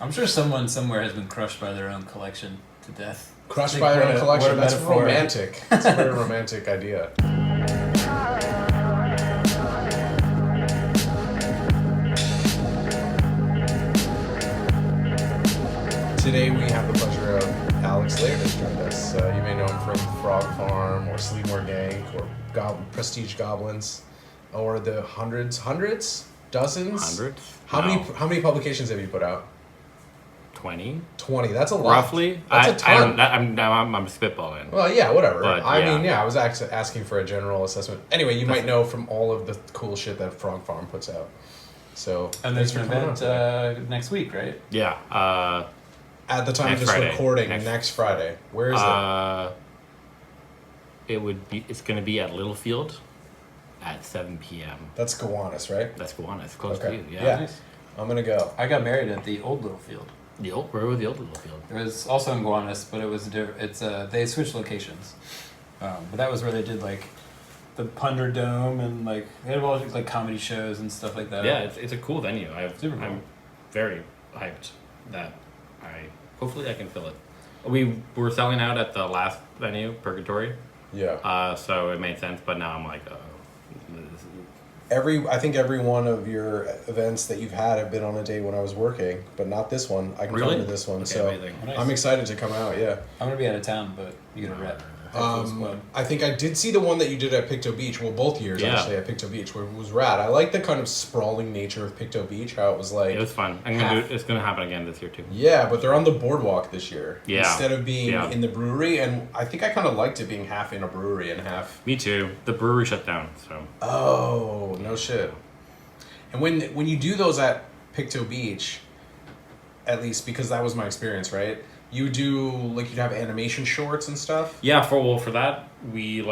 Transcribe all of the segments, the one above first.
I'm sure someone somewhere has been crushed by their own collection to death. Crushed by their own collection. That's metaphor. Romantic. That's a very romantic idea. Today we have the pleasure of Alex Laird has joined us. You may know him from Frog Farm or Sleepmore Gang or Prestige Goblins, or the hundreds, dozens. How many publications have you put out? 20. 20. That's a lot. Roughly. That's a ton. I'm spitballing. Well, yeah, whatever. But, I mean, I was asking for a general assessment. Anyway, you might know from all of the cool shit that Frog Farm puts out. So, and there's an event next week, right? Yeah. At the time of this recording, next Friday. Where is it? It's going to be at Littlefield at 7 p.m. That's Gowanus, right? That's Gowanus, close to you. Yeah. Nice. I'm going to go. I got married at the old Littlefield. Where was the old Littlefield? It was also in Gowanus, but it was they switched locations. But that was where they did like the Punder Dome and like they had all like comedy shows and stuff like that. Yeah, it's a cool venue. Super cool. I'm very hyped that hopefully I can fill it. We were selling out at the last venue, Purgatory. Yeah. So it made sense, but now I'm like, I think every one of your events that you've had have been on a day when I was working, but not this one. I can come to this one, okay, so amazing. Nice. I'm excited to come out. Yeah. I'm gonna be out of town, but you get a rep. I think I did see the one that you did at PictoBeach. Well, both years actually at PictoBeach, where it was rad. I like the kind of sprawling nature of PictoBeach. How it was like. It was fun. It's gonna happen again this year too. Yeah, but they're on the boardwalk this year instead of being in the brewery, and I think I kind of liked it being half in a brewery and half. Me too. The brewery shut down, so. Oh no shit! And when you do those at PictoBeach, at least because that was my experience, right? You do you'd have animation shorts and stuff. Yeah, for that it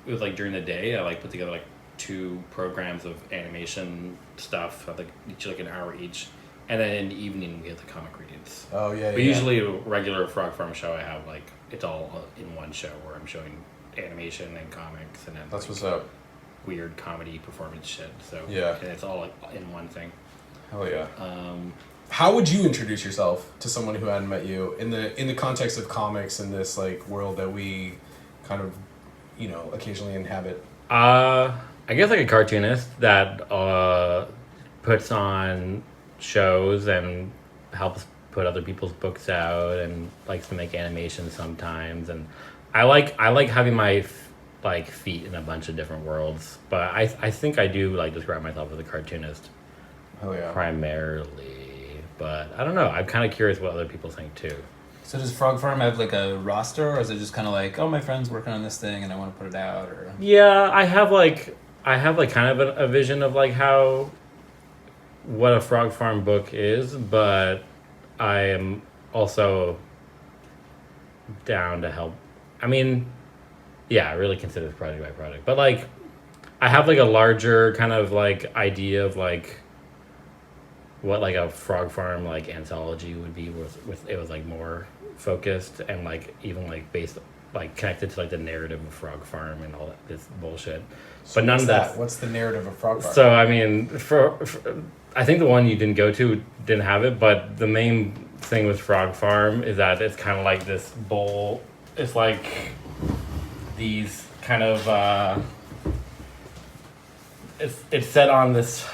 was during the day. I put together 2 programs of animation stuff, each an hour each, and then in the evening we have the comic readings. Oh yeah. But usually a regular Frog Farm show, I have it's all in one show where I'm showing animation and comics and then that's what's up. Weird comedy performance shit. So yeah, and it's all in one thing. Hell yeah. How would you introduce yourself to someone who hadn't met you in the context of comics in this world that we kind of occasionally inhabit? I guess a cartoonist that puts on shows and helps put other people's books out and likes to make animation sometimes, and I like having my feet in a bunch of different worlds, but I think I do describe myself as a cartoonist. Oh yeah. Primarily. But I don't know. I'm kind of curious what other people think too. So does Frog Farm have a roster, or is it just kind of oh, my friend's working on this thing and I want to put it out? Or yeah, I have kind of a vision of how what a Frog Farm book is, but I am also down to help. I mean, yeah, I really consider it project by project, but I have a larger kind of idea of what a Frog Farm anthology would be with it was more focused and even based connected to the narrative of Frog Farm and all this bullshit. So but none of that. What's the narrative of Frog Farm? So I mean, for I think the one you didn't go to didn't have it, but the main thing with Frog Farm is that it's kind of this bowl. It's these kind of it's set on this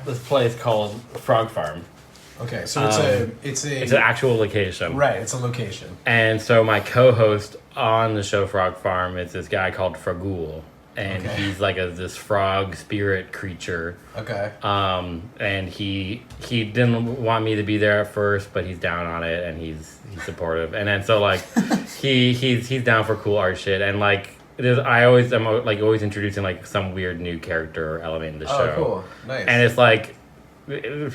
this place called Frog Farm. Okay, so it's an actual location. Right, it's a location. And so my co-host on the show Frog Farm is this guy called Fragul, and he's this frog spirit creature. Okay. And he didn't want me to be there at first, but he's down on it and he's supportive. And then so he's down for cool art shit, and I always am always introducing some weird new character or element in the show. Oh, cool, nice. And it's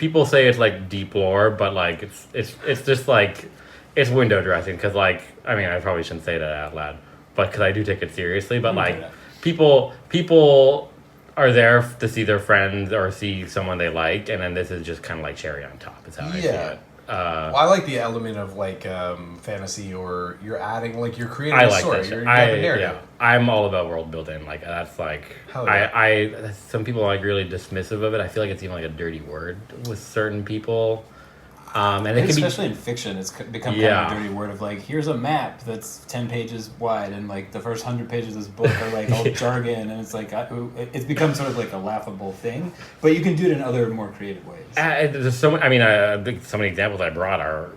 people say it's deep lore, but it's just it's window dressing because I mean I probably shouldn't say that out loud, but because I do take it seriously. But people are there to see their friends or see someone they like, and then this is just kind of cherry on top. Is how I see it. Well, I like the element of fantasy, or you're adding you're creating a story. That shit. You have a narrative. Yeah, I'm all about world building. That's hell yeah. I some people are really dismissive of it. I feel it's even a dirty word with certain people. And it can especially in fiction, it's become kind of a dirty word of like, here's a map that's 10 pages wide, and like the first 100 pages of this book are like all jargon, and it's like it's become sort of like a laughable thing. But you can do it in other more creative ways. There's so many, I mean, I think some of the examples I brought are,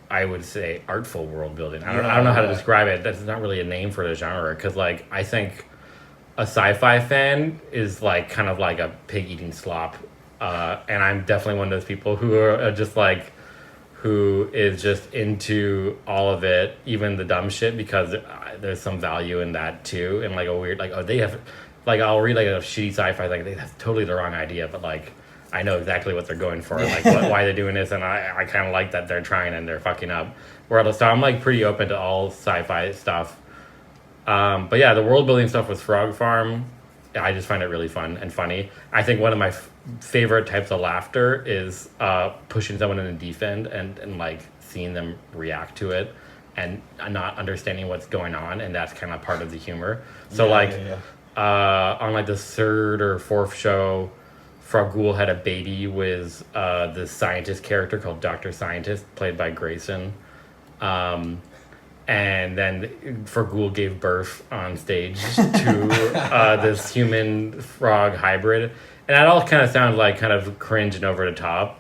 I would say, artful world building. I don't know how to describe it. That's not really a name for the genre, because like I think a sci-fi fan is like kind of like a pig eating slop. And I'm definitely one of those people who are just like, who is just into all of it, even the dumb shit, because there's some value in that too. And like a weird, like, oh, they have, like, I'll read like a shitty sci-fi, like they have totally the wrong idea, but like, I know exactly what they're going for, like why they're doing this. And I kind of like that they're trying and they're fucking up. So I'm like pretty open to all sci-fi stuff. But yeah, the world building stuff with Frog Farm, I just find it really fun and funny. I think one of my favorite types of laughter is pushing someone in the deep end and like seeing them react to it and not understanding what's going on, and that's kind of part of the humor. So on like the third or fourth show, Frogul had a baby with this scientist character called Dr. Scientist, played by Grayson. And then Frogul gave birth on stage to this human frog hybrid. And that all kind of sounds like kind of cringe and over the top,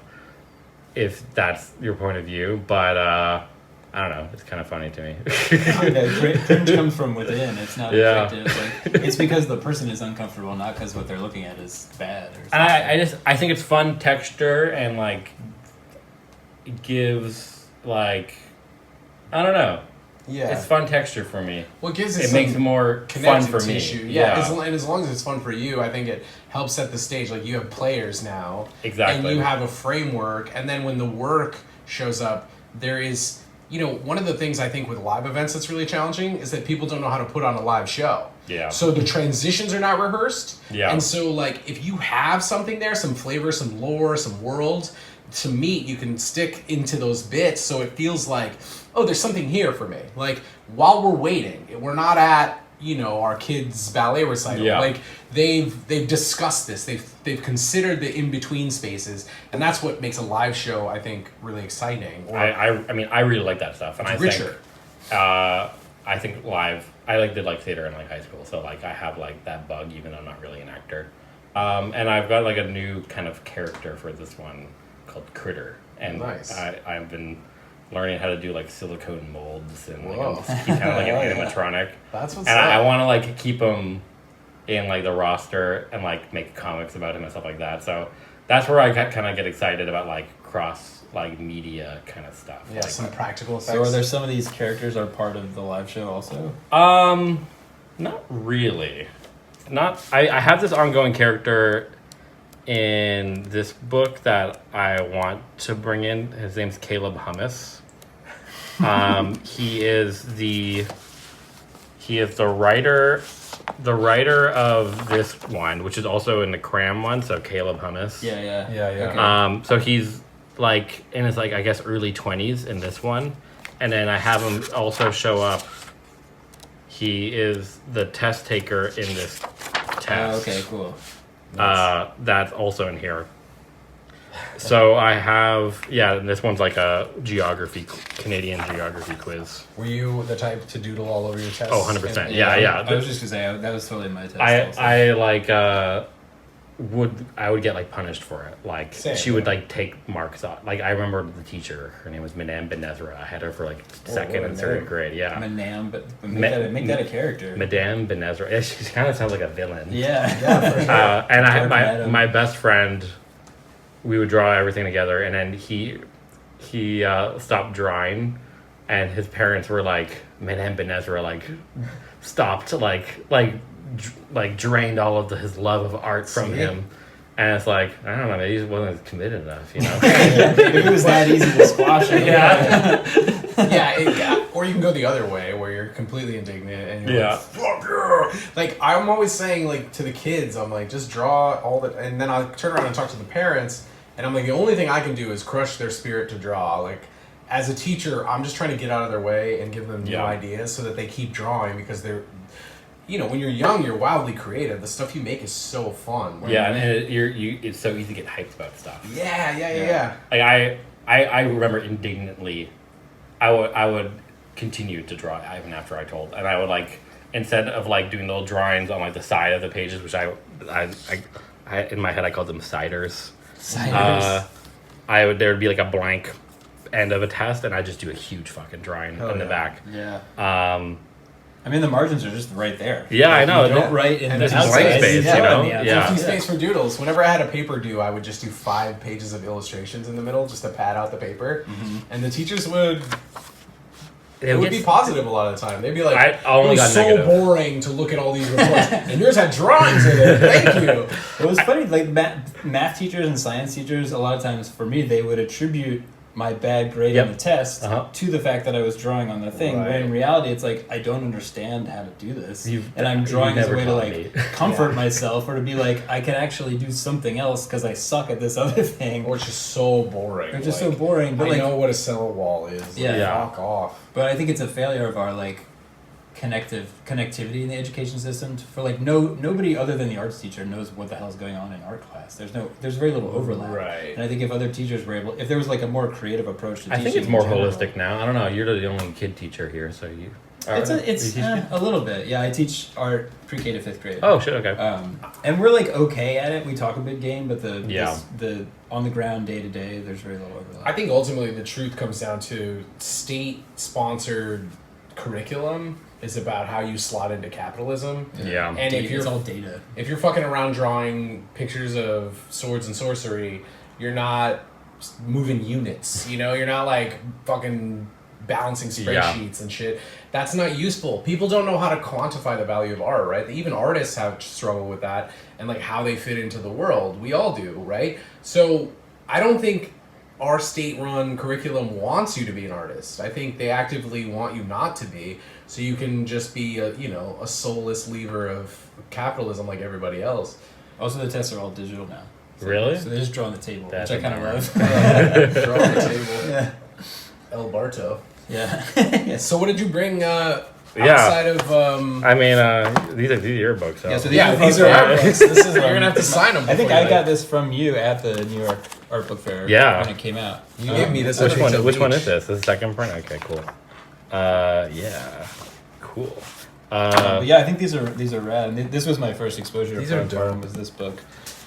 if that's your point of view. But I don't know. It's kind of funny to me. Cringe comes from within. It's not objective. Like, it's because the person is uncomfortable, not because what they're looking at is bad. Or something. I think it's fun texture, and like it gives like, I don't know. Yeah, it's fun texture for me. Well, it gives it makes it more fun for tissue. me. Yeah, as long as it's fun for you, I think it helps set the stage. Like, you have players now, exactly, and you have a framework. And then when the work shows up, there is, one of the things I think with live events that's really challenging is that people don't know how to put on a live show. Yeah. So the transitions are not rehearsed. Yeah. And so like if you have something there, some flavor, some lore, some world to meet, you can stick into those bits so it feels like, oh, there's something here for me. Like, while we're waiting, we're not at, our kids' ballet recital. Yeah. Like, they've discussed this. They've considered the in-between spaces, and that's what makes a live show, I think, really exciting. I mean, I really like that stuff, and it's richer. I think live. I did theater in high school, so I have that bug, even though I'm not really an actor. And I've got a new kind of character for this one called Critter, and nice. I've been learning how to do silicone molds and kind of an animatronic. That's what's and up. I want to keep him in the roster and make comics about him and stuff like that. So that's where I kind of get excited about cross media kind of stuff. Yeah, some practical effects. So are there some of these characters are part of the live show also? Not really. I have this ongoing character in this book that I want to bring in. His name's Caleb Hummus. He is the writer of this one, which is also in the Cram one. So Caleb Hummus. Yeah. Okay. So he's in his I guess early 20s in this one, and then I have him also show up. He is the test taker in this test. Okay, cool. That's also in here. So I have, this one's a Canadian geography quiz. Were you the type to doodle all over your test? Oh, 100%. Yeah. I was just going to say, that was totally my test. I would get punished for it. Same, she would take marks off. I remember the teacher, her name was Madame Benezra. I had her for second and third grade. Yeah. Madame, but make that a character. Madame Benezra. Yeah, she kind of sounds like a villain. Yeah, for sure. And I had my best friend. We would draw everything together, and then he stopped drawing, and his parents were Madame Benezra stopped drained all of his love of art from him. And it's I don't know, maybe he just wasn't committed enough, Maybe it was that easy to squash it. Yeah, or you can go the other way where you're completely indignant and you're fuck yeah. I'm always saying to the kids, I'm just draw all the, and then I'll turn around and talk to the parents, and I'm the only thing I can do is crush their spirit to draw. As a teacher, I'm just trying to get out of their way and give them new ideas so that they keep drawing, because they're, when you're young, you're wildly creative. The stuff you make is so fun. And it's so easy to get hyped about stuff. Yeah. I remember indignantly, I would continue to draw even after I told, and I would like, instead of like doing little drawings on like the side of the pages, which I in my head I called them ciders. There would be like a blank end of a test, and I just do a huge fucking drawing in the back. Yeah. I mean, the margins are just right there. Yeah, I know. You don't write in the blank space, you know? Yeah. Empty space for doodles. Whenever I had a paper due, I would just do 5 pages of illustrations in the middle just to pad out the paper. Mm-hmm. And the teachers would be positive a lot of the time. They'd be like, I only got so negative. boring to look at all these reports. And yours had drawings in it. Thank you. It was funny, like math teachers and science teachers, a lot of times for me, they would attribute my bad grade on the test to the fact that I was drawing on the thing. Right. When in reality, it's like, I don't understand how to do this. And I'm drawing as a way to like comfort myself, or to be like, I can actually do something else because I suck at this other thing. Or it's just so boring. It's just so boring. But I know what a cell wall is. Fuck off. But I think it's a failure of our like connectivity in the education system for like nobody other than the arts teacher knows what the hell is going on in art class. There's very little overlap. Right. And I think if other teachers were able, if there was like a more creative approach to teaching, I think it's more holistic now. I don't know. You're the only kid teacher here, so you. It's a little bit. Yeah, I teach art pre-K to 5th grade. Oh shit! Okay. And we're like okay at it. We talk a big game, but the on the ground day to day, there's very little overlap. I think ultimately the truth comes down to state-sponsored curriculum is about how you slot into capitalism. Yeah. And it's all data. If you're fucking around drawing pictures of swords and sorcery, you're not moving units. You know, you're not like fucking balancing spreadsheets and shit. That's not useful. People don't know how to quantify the value of art, right? Even artists have struggled with that and like how they fit into the world. We all do, right? So I don't think our state-run curriculum wants you to be an artist. I think they actively want you not to be, so you can just be a soulless lever of capitalism like everybody else. Also, the tests are all digital now. Really? So they just draw on the table, That's which I kind of love. Draw on the table. Yeah. El Barto. Yeah. Yes. So what did you bring outside of... I mean, these are your books. So. Yeah, these are our books. You're going to have to sign them. I think I got this from you at the New York Art Book Fair when it came out. You gave me this. Which one is this? This is the second print? Okay, cool. Yeah. Cool. But yeah, I think these are rad. And this was my first exposure to frogfarm, was this book.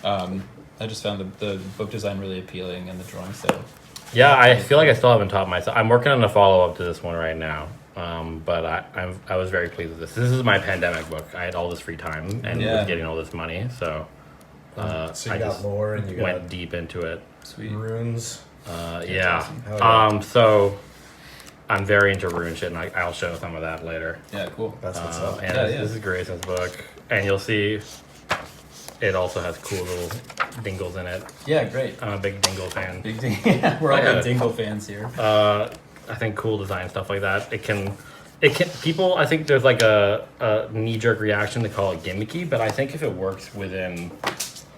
I just found the book design really appealing and the drawing style. Yeah, I feel like I still haven't taught myself. I'm working on a follow-up to this one right now. But I was very pleased with this. This is my pandemic book. I had all this free time and was getting all this money, so so you got lore and you went deep into it. Sweet. Runes. So I'm very into rune shit, and I'll show some of that later. Yeah, cool. That's what's up. And this is Grayson's book, and you'll see it also has cool little dingles in it. Yeah, great. I'm a big dingle fan. Yeah, we're all big dingle fans here. I think cool design stuff like that. It can people, I think there's like a knee-jerk reaction to call it gimmicky, but I think if it works within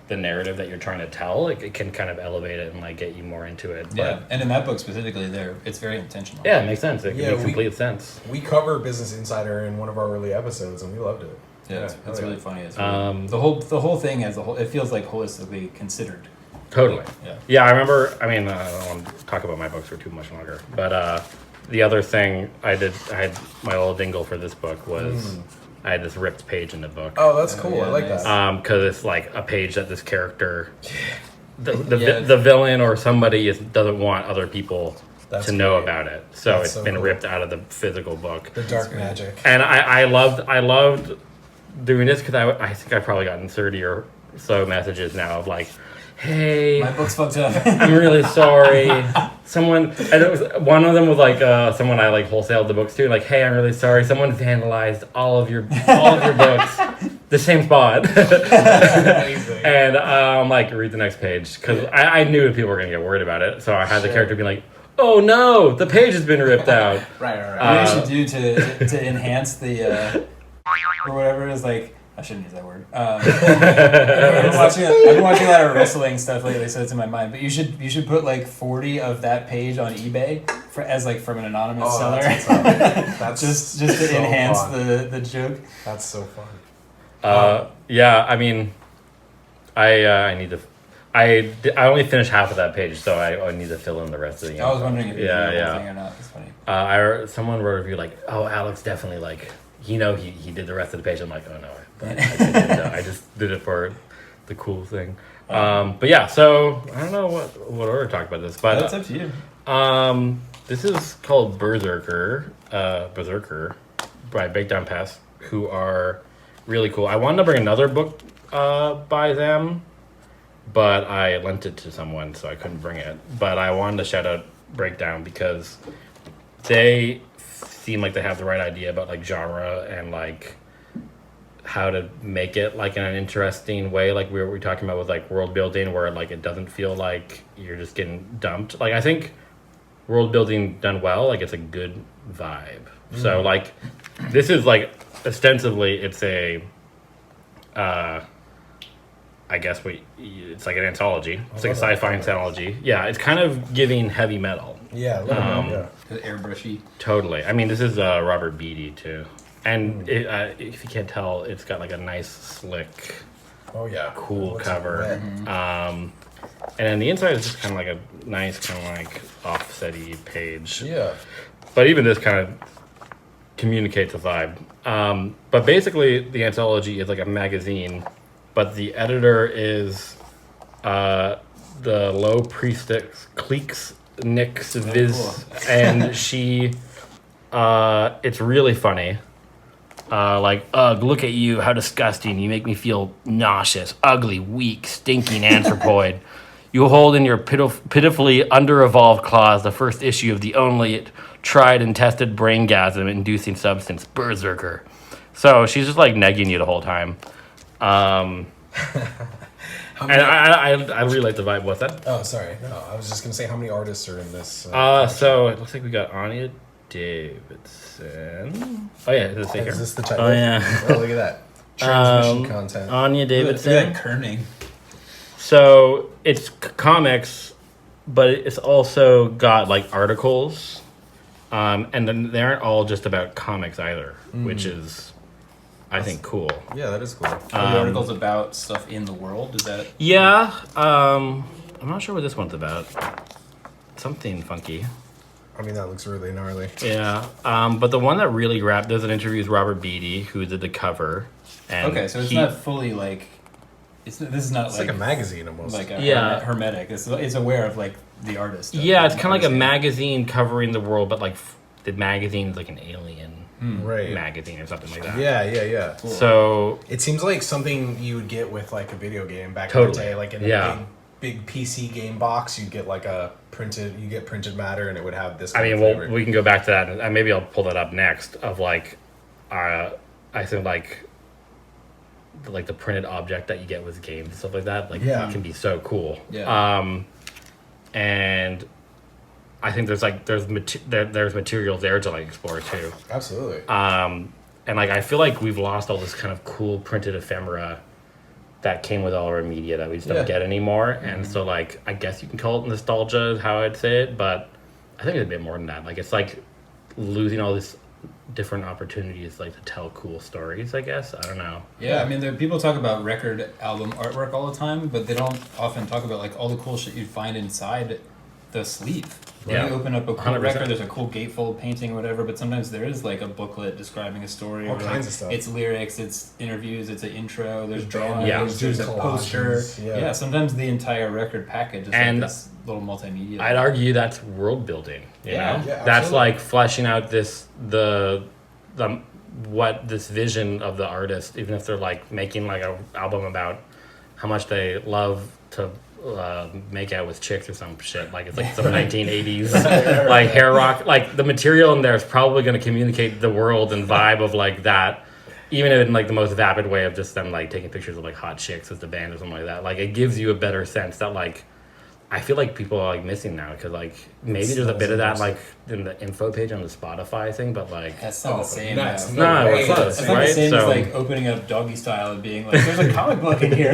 the narrative that you're trying to tell, it can kind of elevate it and like get you more into it. Yeah, and in that book specifically, it's very intentional. Yeah, it makes sense. It makes complete sense. We cover Business Insider in one of our early episodes, and we loved it. Yeah, it's really funny. It's really, the whole thing as a whole, it feels like holistically considered. Totally. Yeah, I remember. I mean, I don't want to talk about my books for too much longer, but the other thing I had my little dingle for this book was I had this ripped page in the book. Oh, that's cool. I like that. Because it's like a page that this character, the villain or somebody doesn't want other people to know about it. So it's been ripped out of the physical book. The dark magic. And I loved doing this because I think I've probably gotten 30 or so messages now of like, hey, my book's fucked up. I'm really sorry. One of them was like someone I like wholesaled the books to, like, hey, I'm really sorry. Someone vandalized all of your books, the same spot. And I'm like, read the next page because I knew that people were gonna get worried about it. So I had the character be like, oh no, the page has been ripped out. Right. What you should do to enhance the or whatever is like. I shouldn't use that word. I've been watching a lot of wrestling stuff lately, so it's in my mind. But you should put like 40 of that page on eBay as like from an anonymous seller. That's just to so enhance the joke. That's so fun. Yeah, I mean, I I only finished half of that page, so I need to fill in the rest of the. I was wondering if you yeah, did the yeah. whole thing or not. It's funny. Someone wrote a review like, "Oh, Alex definitely like, he did the rest of the page." I'm like, "Oh no, but I didn't know. I just did it for the cool thing." But yeah, so I don't know what order to talk about this, but That's up to you. this is called Berserker by Breakdown Pass, who are really cool. I wanted to bring another book by them, but I lent it to someone, so I couldn't bring it. But I wanted to shout out Breakdown because they seem like they have the right idea about like genre and like how to make it like in an interesting way, like we were talking about with like world building, where like it doesn't feel like you're just getting dumped. Like I think world building done well, like it's a good vibe. So like this is like ostensibly it's a I guess it's like an anthology. It's like a sci-fi anthology. Yeah, it's kind of giving heavy metal. Yeah, Airbrushy. Totally. I mean, this is Robert Beatty too, and if you can't tell, it's got like a nice, slick, cool cover. And then the inside is just kind of like a nice, kind of like offset-y page. Yeah. But even this kind of communicates a vibe. But basically, the anthology is like a magazine, but the editor is the low priestess Cleeks Nix Viz, and she, it's really funny. Like, ugh, look at you, how disgusting. You make me feel nauseous, ugly, weak, stinking anthropoid. You hold in your pitifully under-evolved claws the first issue of the only tried and tested braingasm-inducing substance, Berserker. So she's just like negging you the whole time. And I really like the vibe. What's that? Oh, sorry. No, I was just going to say how many artists are in this. So it looks like we got Anya Davidson. Oh, yeah. Does it say here? Is this the title? Oh, yeah. Oh, look at that. Transmission content. Anya Davidson. Look at that kerning. So it's comics, but it's also got like articles. And then they aren't all just about comics either, which is, I think, cool. Yeah, that is cool. Are the articles about stuff in the world? Is that? Yeah. I'm not sure what this one's about. Something funky. I mean, that looks really gnarly. Yeah. But the one that really grabbed, there's an interview with Robert Beatty, who did the cover. And okay, so it's not fully like. This is not like a magazine almost. Like a hermetic. It's aware of like the artist. Yeah, it's kind of like a magazine covering the world, but like the magazine is like an alien magazine or something like that. Yeah. Cool. So it seems like something you would get with like a video game back in the day, like in a big PC game box. You'd get like printed matter, and it would have this. I mean, we can go back to that, and maybe I'll pull that up next. Of like, I think like the printed object that you get with games and stuff like that, like it can be so cool. And I think there's material there to like explore too. Absolutely. And like I feel like we've lost all this kind of cool printed ephemera that came with all our media that we just don't get anymore. And so like I guess you can call it nostalgia is how I'd say it, but I think it's a bit more than that. Like it's like losing all this different opportunities like to tell cool stories, I guess. I don't know. Yeah, I mean, people talk about record album artwork all the time, but they don't often talk about like all the cool shit you'd find inside the sleeve. When you open up a cool 100%. record, there's a cool gatefold painting or whatever, but sometimes there is like a booklet describing a story. All kinds of stuff. It's lyrics, it's interviews, it's an intro, there's drawings, there's a poster. Yeah, sometimes the entire record package is like this little multimedia. I'd argue that's world building. You know? Yeah, that's like fleshing out the what this vision of the artist, even if they're like making like an album about how much they love to make out with chicks or some shit, like it's like some 1980s like hair rock, like the material in there is probably going to communicate the world and vibe of like that, even in like the most vapid way of just them like taking pictures of like hot chicks as the band or something like that. Like it gives you a better sense that like I feel like people are like missing now because like maybe there's a bit of that like in the info page on the Spotify thing, but like that's not the same. It's not the same as like opening up Doggy Style and being like, "There's a comic book in here."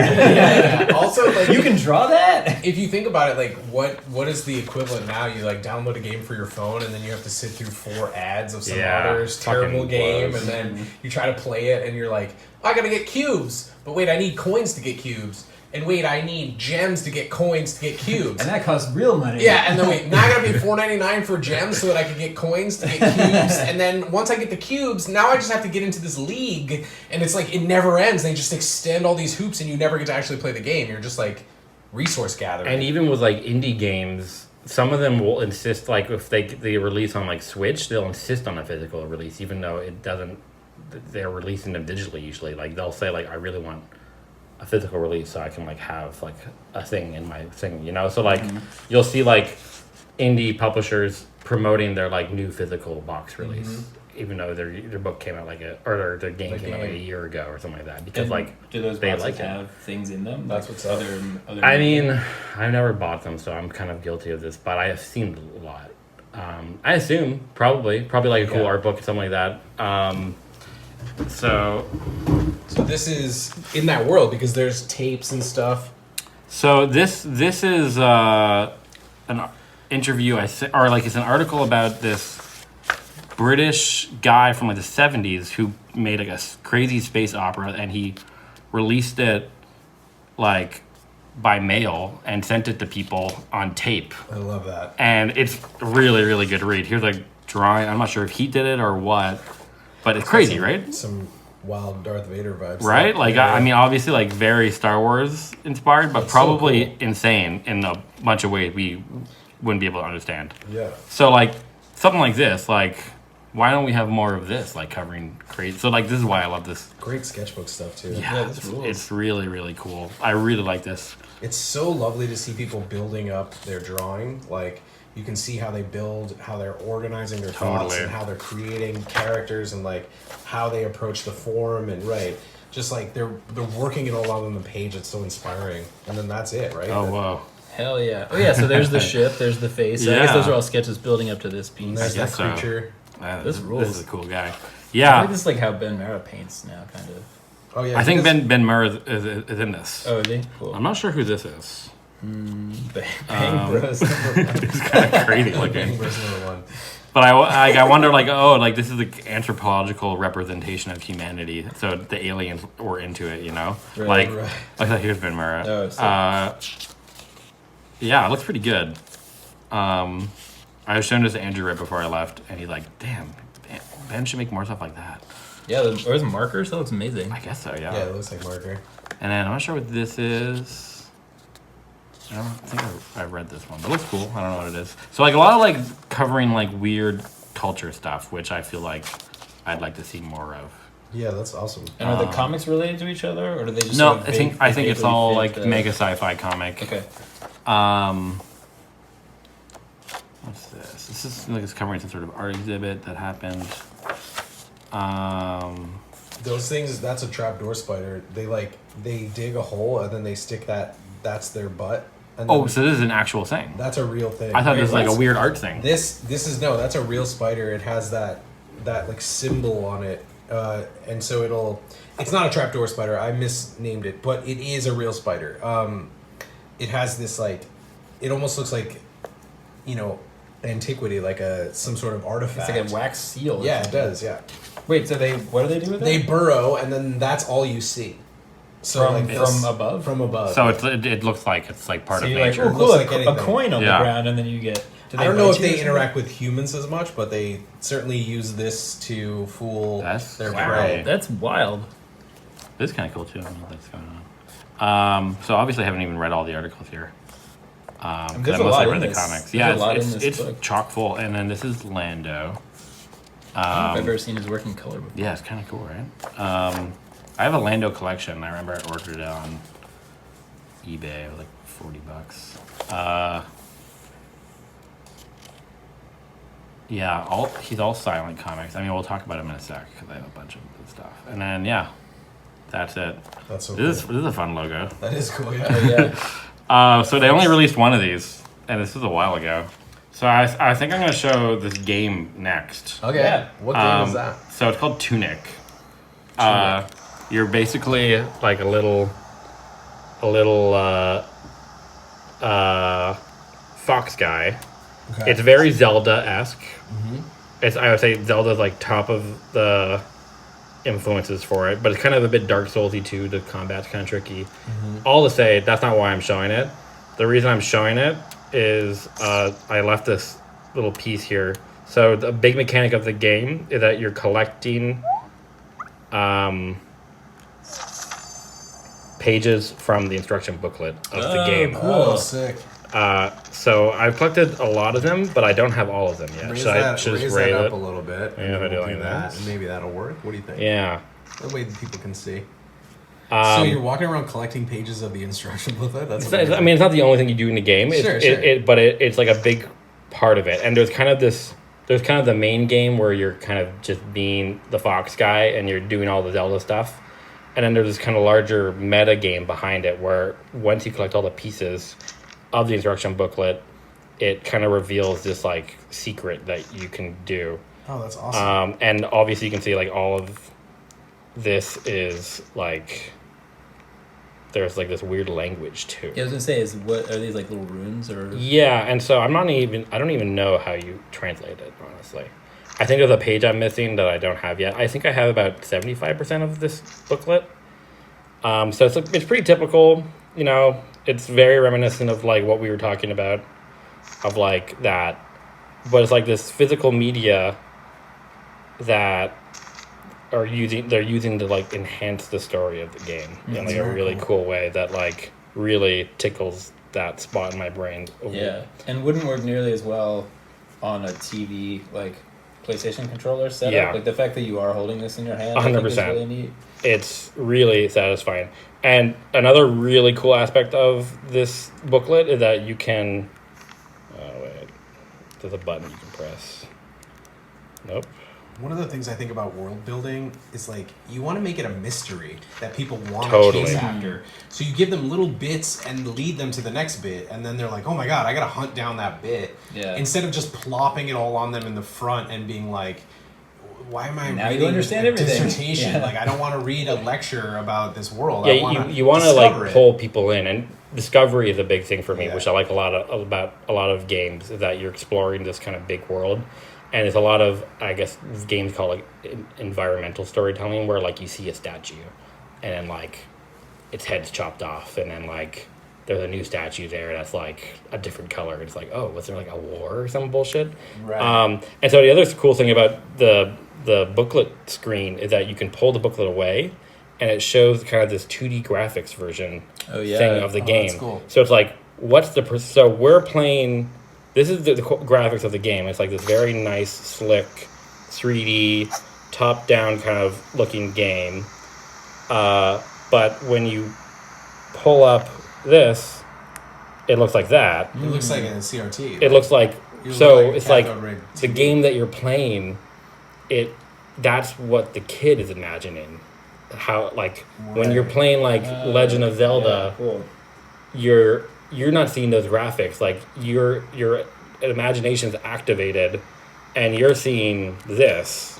Also, like you can draw that. If you think about it, like what is the equivalent now? You like download a game for your phone, and then you have to sit through 4 ads of some other's terrible game, and then you try to play it, and you're like, "I gotta get cubes," but wait, I need coins to get cubes. And wait, I need gems to get coins to get cubes. And that costs real money. Yeah, and then wait, now I gotta pay $4.99 for gems so that I can get coins to get cubes. And then once I get the cubes, now I just have to get into this league, and it's like it never ends. They just extend all these hoops, and you never get to actually play the game. You're just like resource gathering. And even with like indie games, some of them will insist, like if they release on like Switch, they'll insist on a physical release, even though it doesn't. They're releasing them digitally usually. Like they'll say like, I really want a physical release so I can like have like a thing in my thing, you know. So like you'll see like indie publishers promoting their like new physical box release, even though their book came out or their game came out like a year ago or something like that, because like do those they boxes like have things in them? That's what's up. Other I mean, I've never bought them, so I'm kind of guilty of this, but I have seen a lot. I assume probably like a cool art book or something like that. So this is in that world because there's tapes and stuff. So this is an interview it's an article about this British guy from like the 70s who made like a crazy space opera, and he released it like by mail and sent it to people on tape. I love that. And it's really, really good to read. Here's a drawing. I'm not sure if he did it or what, but it's crazy, right? Some wild Darth Vader vibes. Right? Like, I mean, obviously, like, very Star Wars inspired, but probably so cool. Insane in a bunch of ways we wouldn't be able to understand. Yeah. So, like, something like this, like, why don't we have more of this, like, covering crazy? So, like, this is why I love this. Great sketchbook stuff, too. Yeah, it's really, really cool. I really like this. It's so lovely to see people building up their drawing. Like, you can see how they build, how they're organizing their thoughts, and how they're creating characters, and like how they approach the form, and just like they're working it all out on the page. It's so inspiring, and then that's it, right? Oh wow! Hell yeah! Oh yeah! So there's the ship, there's the face. So I guess those are all sketches building up to this piece. There's that creature. This is a cool guy. Yeah, I think this is like how Ben Mara paints now, kind of. Oh yeah, I think Ben Mara is in this. Oh, is he? Cool. I'm not sure who this is. Bang Bros. It's kind of crazy looking. Bang Bros #1. But I wonder, like, oh, like this is the anthropological representation of humanity. So the aliens were into it, you know. Right, Like here's Ben Mara. Oh, so. Yeah, it looks pretty good. I was showing this to Andrew right before I left, and he's like, "Damn, Ben should make more stuff like that." Yeah, there's markers. That looks amazing. I guess so. Yeah. Yeah, it looks like marker. And then I'm not sure what this is. I don't think I read this one, but it looks cool. I don't know what it is. So like a lot of like covering like weird culture stuff, which I feel like I'd like to see more of. Yeah, that's awesome. And are the comics related to each other, or do they just? No, sort of I think it's all like mega sci-fi comic. Okay. What's this? This is like it's covering some sort of art exhibit that happened. Those things, that's a trapdoor spider. They dig a hole and then they stick that's their butt. And so this is an actual thing. That's a real thing. I thought this was like a weird art thing. This is that's a real spider. It has that like symbol on it. And so it's not a trapdoor spider. I misnamed it, but it is a real spider. It has this like, it almost looks like, antiquity, like some sort of artifact. It's like a wax seal. Yeah, it does. Yeah. Wait, so what do they do with it? They burrow, and then that's all you see. So from above. From above. So it looks like it's like part of you're nature. like, oh, cool, like a coin on the ground, and then you get. I don't know if they interact with humans as much, but they certainly use this to fool their prey. That's wild. This is kind of cool too. I don't know what's going on. So obviously I haven't even read all the articles here. There's a lot in the comics. Yeah, it's chock full. And then this is Lando. I don't know if I've ever seen his working color before. Yeah, it's kind of cool, right? I have a Lando collection. I remember I ordered it on eBay. It was like $40. Yeah, he's all silent comics. I mean, we'll talk about him in a sec because I have a bunch of good stuff. And then that's it. That's so this is a fun logo. That is cool. Yeah. So they only released one of these, and this was a while ago. So I think I'm going to show this game next. Okay. Yeah. What game is that? So it's called Tunic. You're basically like a little fox guy. Okay. It's very Zelda-esque. Mm-hmm. I would say Zelda's like top of the influences for it, but it's kind of a bit Dark Soulsy too. The combat's kind of tricky. All to say, that's not why I'm showing it. The reason I'm showing it is I left this little piece here. So the big mechanic of the game is that you're collecting pages from the instruction booklet of the game. Cool. Oh, sick. So I've collected a lot of them, but I don't have all of them yet. Raise Should I just raise rate that it? up a little bit. Yeah, if I do like that, that. and maybe that'll work. What do you think? Yeah. That way the people can see. So you're walking around collecting pages of the instruction booklet? That's I mean, it's not the only thing you do in the game. Sure. But it's like a big part of it. And there's kind of the main game where you're kind of just being the fox guy and you're doing all the Zelda stuff. And then there's this kind of larger meta game behind it where once you collect all the pieces of the instruction booklet, it kind of reveals this like secret that you can do. Oh, that's awesome. And obviously you can see like all of this is like there's like this weird language too. Yeah, I was gonna say, what are these, like little runes or? Yeah, and so I don't even know how you translate it, honestly. I think there's a page I'm missing that I don't have yet. I think I have about 75% of this booklet. So it's pretty typical, you know. It's very reminiscent of like what we were talking about, of like that, but it's like this physical media that they're using to like enhance the story of the game in like a really cool way that like really tickles that spot in my brain. Yeah, and wouldn't work nearly as well on a TV like PlayStation controller setup. Yeah. Like the fact that you are holding this in your hand, 100%. is really neat. It's really satisfying. And another really cool aspect of this booklet is that you can... Oh, wait. There's a button you can press. Nope. One of the things I think about world building is like you want to make it a mystery that people want to Totally. chase after. So you give them little bits and lead them to the next bit, and then they're like, "Oh my god, I gotta hunt down that bit." Yeah. Instead of just plopping it all on them in the front and being like, "Why am I Now you reading understand a everything." dissertation? Yeah. Like I don't want to read a lecture about this world. Yeah, you want to like pull people in, and discovery is a big thing for me, Yeah. which I like about a lot of games, is that you're exploring this kind of big world. And there's a lot of, I guess, games called like environmental storytelling, where like you see a statue, and then like its head's chopped off, and then like there's a new statue there that's like a different color. It's like, oh, was there like a war or some bullshit? Right. And so the other cool thing about the booklet screen is that you can pull the booklet away, and it shows kind of this 2D graphics version thing of the game. That's cool. So it's like, so we're playing. This is the graphics of the game. It's like this very nice, slick, 3D, top-down kind of looking game. But when you pull up this, it looks like that. It looks like a CRT. It looks like You so. look like a It's like cathode ray the TV. game that you're playing. That's what the kid is imagining. How like when you're playing like Legend of Zelda, cool. you're not seeing those graphics. Like your imagination's activated, and you're seeing this.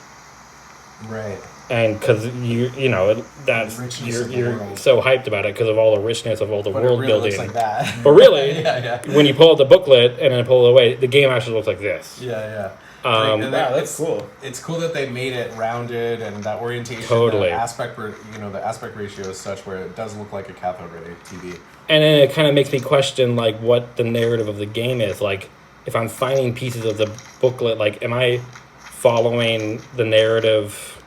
Right. And because you know that's Richness of the you're world. so hyped about it because of all the richness of all the But world it really building. looks like that. But really, yeah. when you pull out the booklet and then pull it away, the game actually looks like this. Yeah. Um, And Wow, that's cool. It's cool that they made it rounded and that orientation. Totally. The aspect ratio is such where it does look like a cathode ray TV. And then it kind of makes me question like what the narrative of the game is. Like if I'm finding pieces of the booklet, like am I following the narrative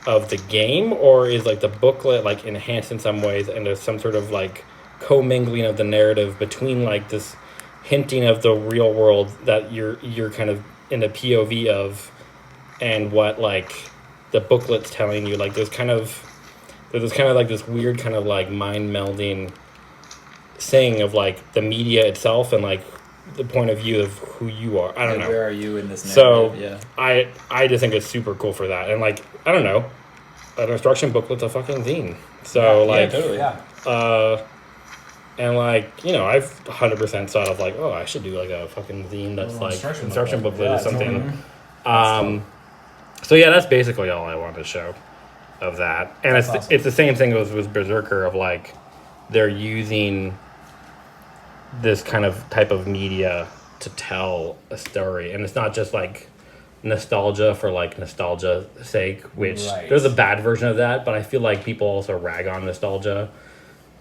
of the game, or is like the booklet like enhanced in some ways, and there's some sort of like commingling of the narrative between like this hinting of the real world that you're kind of in the POV of, and what like the booklet's telling you. Like there's kind of like this weird kind of like mind melding thing of like the media itself and like the point of view of who you are. I don't know. Where are you in this So narrative? Yeah. I just think it's super cool for that. And like I don't know, an instruction booklet's a fucking zine. So like totally. Yeah. and like, you know, I've 100% thought of like, oh, I should do like a fucking zine that's little like instruction instruction booklet booklet. or Yeah, something. So yeah, that's basically all I wanted to show of that. And That's awesome. it's the same thing as with Berserker of like they're using this kind of type of media to tell a story, and it's not just like nostalgia for like nostalgia's sake, which Right. there's a bad version of that, but I feel like people also rag on nostalgia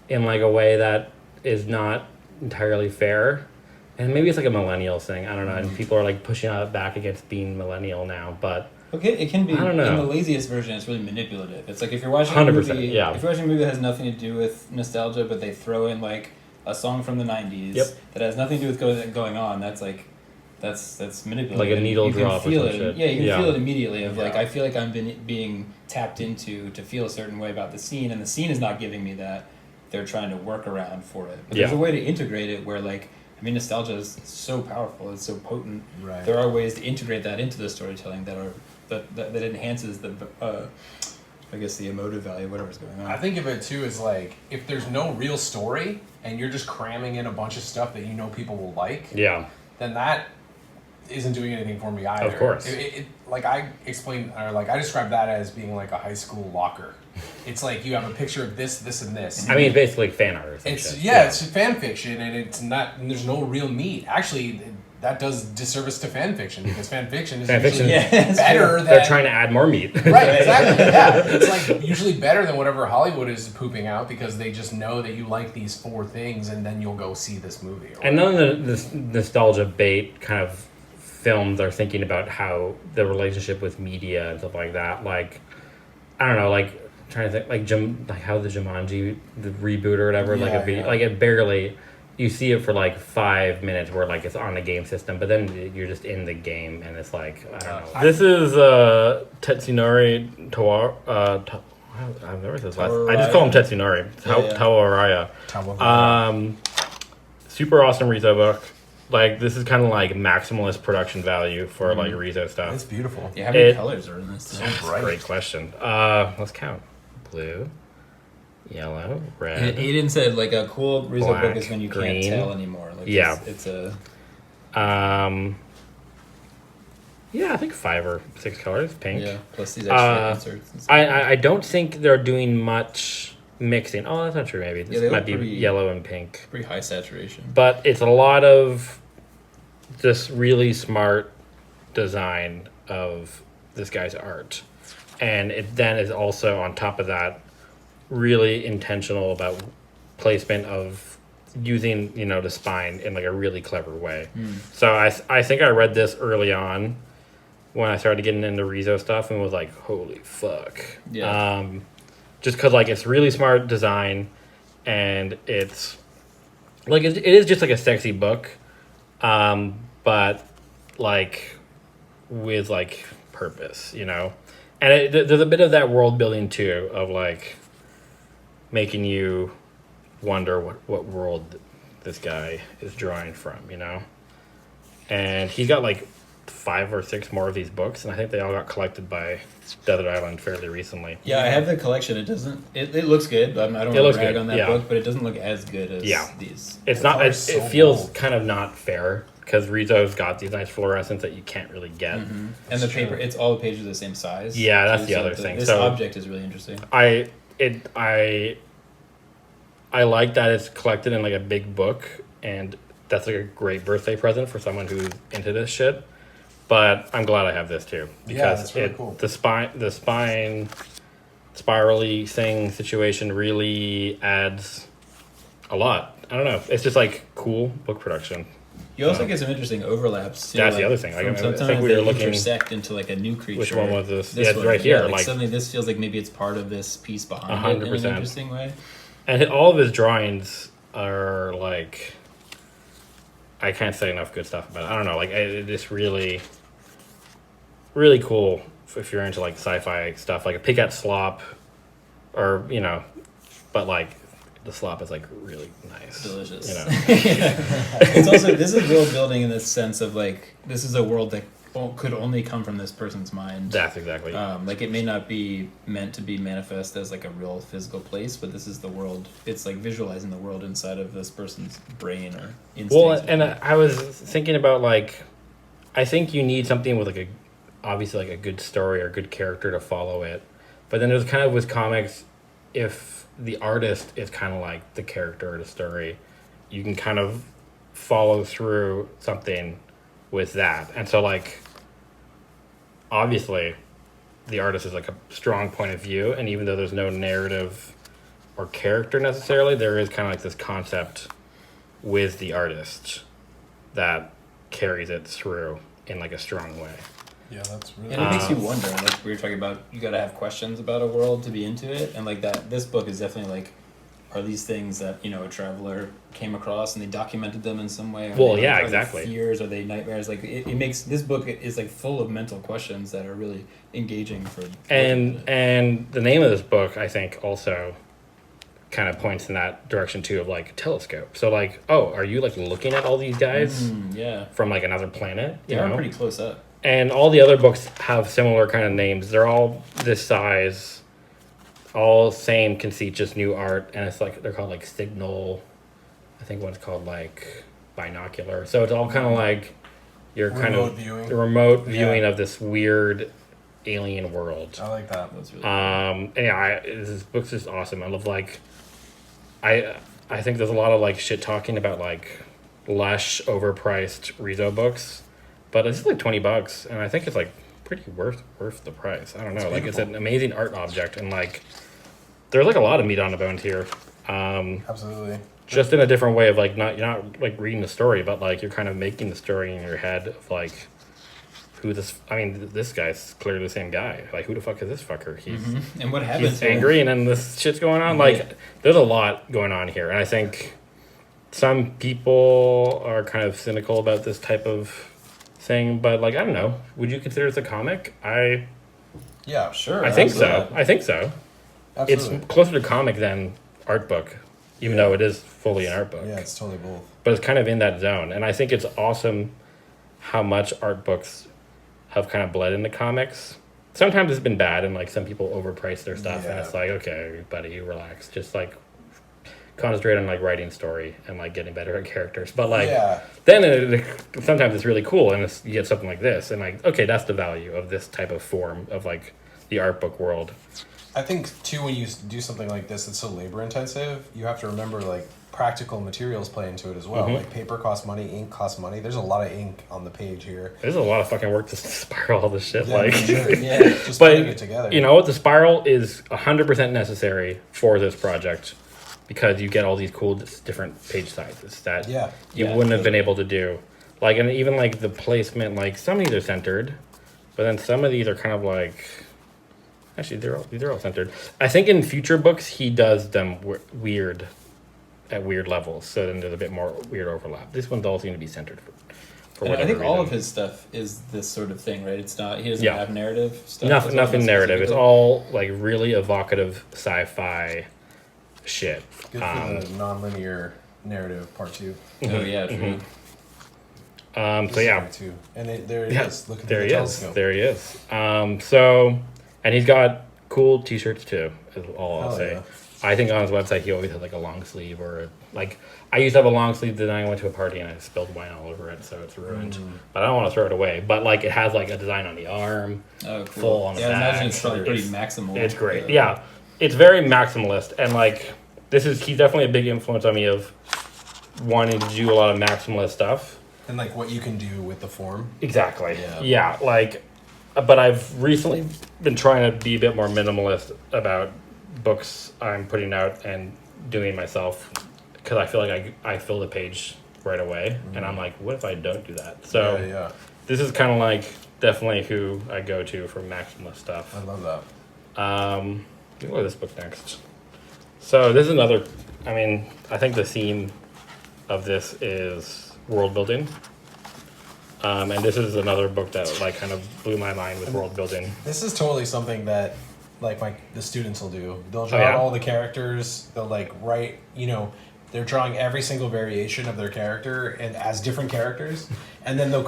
in like a way that is not entirely fair. And maybe it's like a millennial thing. I don't know. And people are like pushing it back against being millennial now, but Okay, it can be. I don't know. In the laziest version, it's really manipulative. It's like if you're watching 100%, a movie, yeah. if you're watching a movie that has nothing to do with nostalgia, but they throw in like a song from the '90s Yep. that has nothing to do with going on, that's like that's manipulative. Like a needle you can drop or feel some it. shit. Yeah, you can Yeah. feel it immediately. Of like Yeah. I feel like I'm being tapped into to feel a certain way about the scene, and the scene is not giving me that. They're trying to work around for it. But there's Yeah. a way to integrate it where like. I mean, nostalgia is so powerful. It's so potent. Right. There are ways to integrate that into the storytelling that enhances the, I guess the emotive value, whatever's going on. I think of it too as like if there's no real story and you're just cramming in a bunch of stuff that you know people will like, yeah. then that isn't doing anything for me either. Of course. Like I explained, or like I describe that as being like a high school locker. It's like you have a picture of this, this, and this. I mean, it's basically fan art. Or some It's shit. it's fan fiction, and it's not. And there's no real meat. Actually, that does disservice to fan fiction because fan fiction is Fan fiction- usually Yeah, better than They're trying to add more meat. Right, exactly. Yeah, it's like usually better than whatever Hollywood is pooping out because they just know that you like these 4 things, and then you'll go see this movie. Or And none of the nostalgia bait kind of films are thinking about how the relationship with media and stuff like that. Like, I don't know, like trying to think, like how the Jumanji, the reboot or whatever, like Yeah, a video, yeah. like it barely. You see it for like 5 minutes where like it's on the game system, but then you're just in the game and it's like I don't know. This is Tetsunori Tawar. I've never said this last. I just call him Tetsunori. Yeah. Tawaraya. Super awesome Rizo book. Like this is kind of like maximalist production value for like Rizo stuff. it's beautiful. Yeah, how many It- colors are in this? So thing? bright. Great question. Let's count. Blue, yellow, red. Aiden said like a cool Rizzo Black, book is when you green. can't tell anymore. Like Yeah. it's a Yeah, I think 5 or 6 colors. Pink. yeah. Plus these extra inserts. And stuff. I don't think they're doing much mixing. Oh, that's not true. Maybe Yeah, this they might look be pretty- yellow and pink. Pretty high saturation. But it's a lot of just really smart design of this guy's art, and it then is also on top of that really intentional about placement of using the spine in like a really clever way. So I think I read this early on when I started getting into Rizo stuff and was like, holy fuck. Yeah. Just because like it's really smart design and it's like it is just like a sexy book, but like with like purpose, and there's a bit of that world building too of like making you wonder what world this guy is drawing from, and he's got like 5 or 6 more of these books, and I think they all got collected by Desert Island fairly recently. Yeah, I have the collection. It doesn't. It looks good. I don't It want to looks brag good, on that yeah. book, but it doesn't look as good as Yeah. these. It's The not. color's It so feels bold. kind of not fair because Rizo's got these nice fluorescents that you can't really get. And That's the true. paper, it's all the pages are the same size. Yeah, that's too, the so other thing. This So- object is really interesting. I like that it's collected in like a big book, and that's like a great birthday present for someone who's into this shit. But I'm glad I have this too because that's really cool. the spine spirally thing situation really adds a lot. I don't know. It's just like cool book production. You also get some interesting overlaps. Too, That's the like, other thing. Like, from I think sometimes we they were looking- intersect into like a new creature. Which one was this? This Yeah, it's one, right here, Like, like- suddenly, this feels like maybe it's part of this piece behind it in an 100%. interesting way. And all of his drawings are like, I can't say enough good stuff about it. I don't know, like it's really, really cool if you're into like sci-fi stuff, like a pick at slop, or but like the slop is like really nice, Delicious. Yeah. It's also this is world building in the sense of like this is a world that could only come from this person's mind. That's exactly. Like it may not be meant to be manifest as like a real physical place, but this is the world. It's like visualizing the world inside of this person's brain or instincts. Well, and I was thinking about like, I think you need something with like obviously like a good story or good character to follow it, but then there's kind of with comics, if the artist is kind of like the character or the story, you can kind of follow through something with that. And so like obviously the artist is like a strong point of view, and even though there's no narrative or character necessarily, there is kind of like this concept with the artist that carries it through in like a strong way. Yeah, that's really. And it makes you wonder. Like we were talking about, you got to have questions about a world to be into it, and like that. This book is definitely like, are these things that a traveler came across and they documented them in some way? Well, they, yeah, are exactly. They fears? Are they nightmares? Like it makes this book is like full of mental questions that are really engaging for. And the name of this book, I think, also kind of points in that direction too, of like telescope. So like, oh, are you like looking at all these guys from like another planet? They are pretty close up. And all the other books have similar kind of names. They're all this size, all same conceit, just new art, and it's like they're called like Signal. I think one's called like Binocular. So it's all kind of like you're kind of the remote viewing of this weird alien world. I like that. That's really and yeah, this book's just awesome. I love like I think there's a lot of like shit talking about like lush, overpriced Rezo books, but it's like $20, and I think it's like pretty worth the price. I don't know, like it's an amazing art object, and like there's like a lot of meat on the bones here. Absolutely. Just in a different way of like you're not like reading the story, but like you're kind of making the story in your head of like who this. I mean, this guy's clearly the same guy. Like, who the fuck is this fucker? He's and what happened? He's angry, and then this shit's going on. Like, there's a lot going on here, and I think some people are kind of cynical about this type of thing. But like, I don't know. Would you consider this a comic? Yeah, sure. I think so. I think so. Absolutely. It's closer to comic than art book, even though it is fully an art book. Yeah, it's totally both. But it's kind of in that zone, and I think it's awesome how much art books have kind of bled into comics. Sometimes it's been bad, and like some people overprice their stuff, and it's like, okay, buddy, relax, just like concentrate on like writing story and like getting better at characters. But like then sometimes it's really cool, and you get something like this, and like, okay, that's the value of this type of form of like the art book world. I think too, when you do something like this, it's so labor intensive. You have to remember like practical materials play into it as well. Like paper costs money, ink costs money. There's a lot of ink on the page here. There's a lot of fucking work to spiral all this shit. Yeah, like, sure. Just but putting it together. You know what? The spiral is 100% necessary for this project because you get all these cool different page sizes that you wouldn't have been able to do. Like, and even like the placement, like some of these are centered, but then some of these are kind of like. Actually, they're all centered. I think in future books he does them weird at weird levels, so then there's a bit more weird overlap. This one's all seem to be centered for whatever I think reason. all of his stuff is this sort of thing, right? It's not, he doesn't have narrative stuff. Nothing narrative. It's all like really evocative sci-fi shit. Good for the non-linear narrative part 2. Oh yeah, true. So yeah, too. And there it is. Look at there the he telescope. is. There he is. So, and he's got cool T-shirts too. Is all I'll say. Yeah. I think on his website he always has like a long sleeve or like I used to have a long sleeve. Then I went to a party and I spilled wine all over it, so it's ruined. But I don't want to throw it away. But like it has like a design on the arm, full on the back. I imagine it's probably pretty maximal. It's great. Yeah, it's very maximalist, and like he's definitely a big influence on me of wanting to do a lot of maximalist stuff. And like what you can do with the form. Exactly. Yeah. Like, but I've recently been trying to be a bit more minimalist about books I'm putting out and doing myself because I feel like I fill the page right away, and I'm like, what if I don't do that? So this is kind of like definitely who I go to for maximalist stuff. I love that. We'll go to this book next. So this is another. I mean, I think the theme of this is world building. And this is another book that like kind of blew my mind with world building. This is totally something that like the students will do. They'll draw all the characters. They'll like write, they're drawing every single variation of their character and as different characters. And then they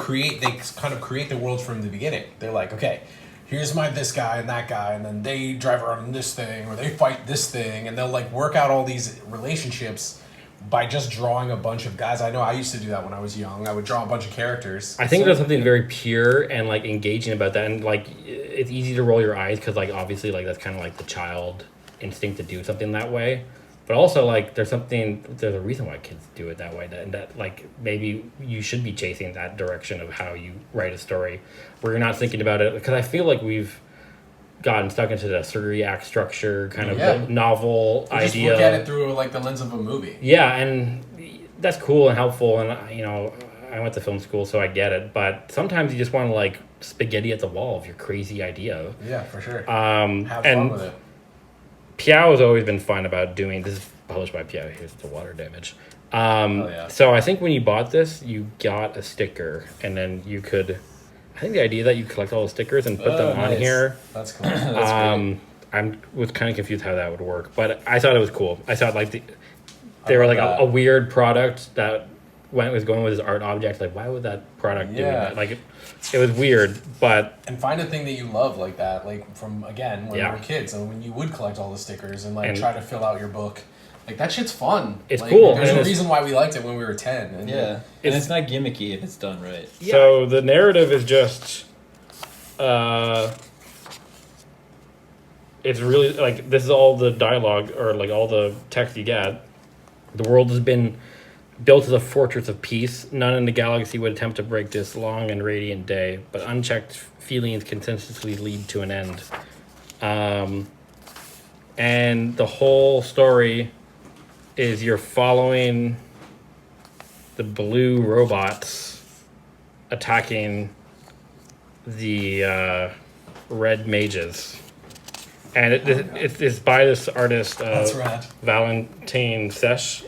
kind of create the world from the beginning. They're like, okay, here's this guy and that guy, and then they drive around in this thing or they fight this thing, and they'll like work out all these relationships by just drawing a bunch of guys. I know I used to do that when I was young. I would draw a bunch of characters. I think there's something very pure and like engaging about that, and like it's easy to roll your eyes because like obviously like that's kind of like the child instinct to do something that way. But also, like, there's a reason why kids do it that way. That like, maybe you should be chasing that direction of how you write a story, where you're not thinking about it. Because I feel like we've gotten stuck into the 3-act structure kind of novel you just idea. Look at it through like the lens of a movie. Yeah, and that's cool and helpful, and you know, I went to film school, so I get it. But sometimes you just want to like spaghetti at the wall of your crazy idea. Yeah, for sure. and Have fun with it. Piao has always been fun about doing this. Is published by Piao. Here's the water damage. So I think when you bought this, you got a sticker, and then you could. I think the idea that you collect all the stickers and put them on here. That's cool. I was kind of confused how that would work, but I thought it was cool. I thought like they were like a weird product that was going with his art object. Like, why would that product do that? Like, it was weird, but and find a thing that you love like that, like from again when we were kids, and when you would collect all the stickers and like try to fill out your book. Like, that shit's fun. It's like, cool. There's a reason why we liked it when we were 10. And it's not gimmicky if it's done right. Yeah. So the narrative is just, it's really, like, this is all the dialogue, or, like, all the text you get. The world has been built as a fortress of peace. None in the galaxy would attempt to break this long and radiant day, but unchecked feelings consensuously lead to an end. And the whole story is you're following the blue robots attacking the red mages. And it's by this artist, Valentin Sesh.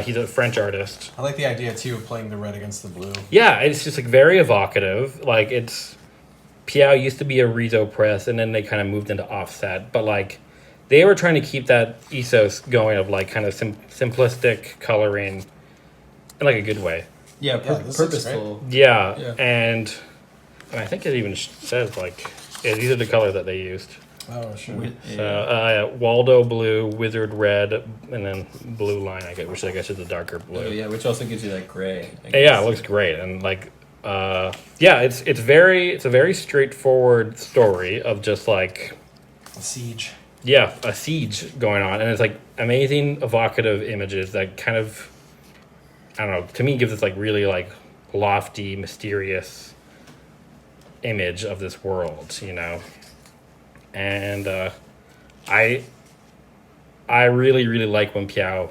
He's a French artist. I like the idea, too, of playing the red against the blue. Yeah, it's just like very evocative. Like, Piao used to be a Riso press, and then they kind of moved into offset. But, like, they were trying to keep that ethos going of, like, kind of simplistic coloring in, like, a good way. Yeah, purposeful. Yeah, and I think it even says, like, these are the colors that they used. Oh, sure. So, Waldo blue, Wizard red, and then blue line, which I guess is a darker blue. Oh, yeah, which also gives you that gray. Yeah, it looks great, and like, it's a very straightforward story of just like a siege. Yeah, a siege going on, and it's like amazing, evocative images that kind of, I don't know, to me gives this like really like lofty, mysterious image of this world, you know. And I really, really like when Piao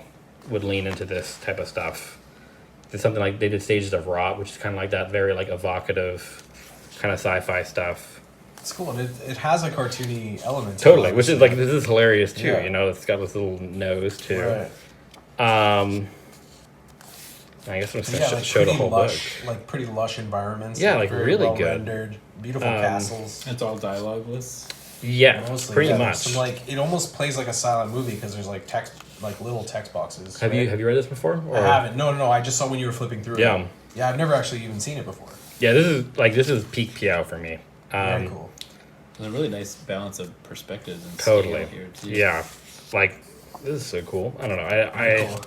would lean into this type of stuff. It's something like they did Stages of Rot, which is kind of like that very like evocative kind of sci-fi stuff. It's cool, and it has a cartoony element to Totally, it, which is like, this is hilarious too. Yeah. You know, it's got this little nose too. Right. I guess I'm going to show the whole lush, book. Like pretty lush environments. Yeah, like really well good. rendered, beautiful castles. It's all dialogueless. Yeah, Mostly, pretty much. There's some, like, it almost plays like a silent movie because there's like text, like little text boxes. Have you read this before? Or? I haven't. No. I just saw when you were flipping through Yeah. it. Yeah, I've never actually even seen it before. Yeah, this is peak Piao for me. Very cool. There's a really nice balance of perspectives and Totally. scale here too. Yeah, like, this is so cool. I don't know. Cool.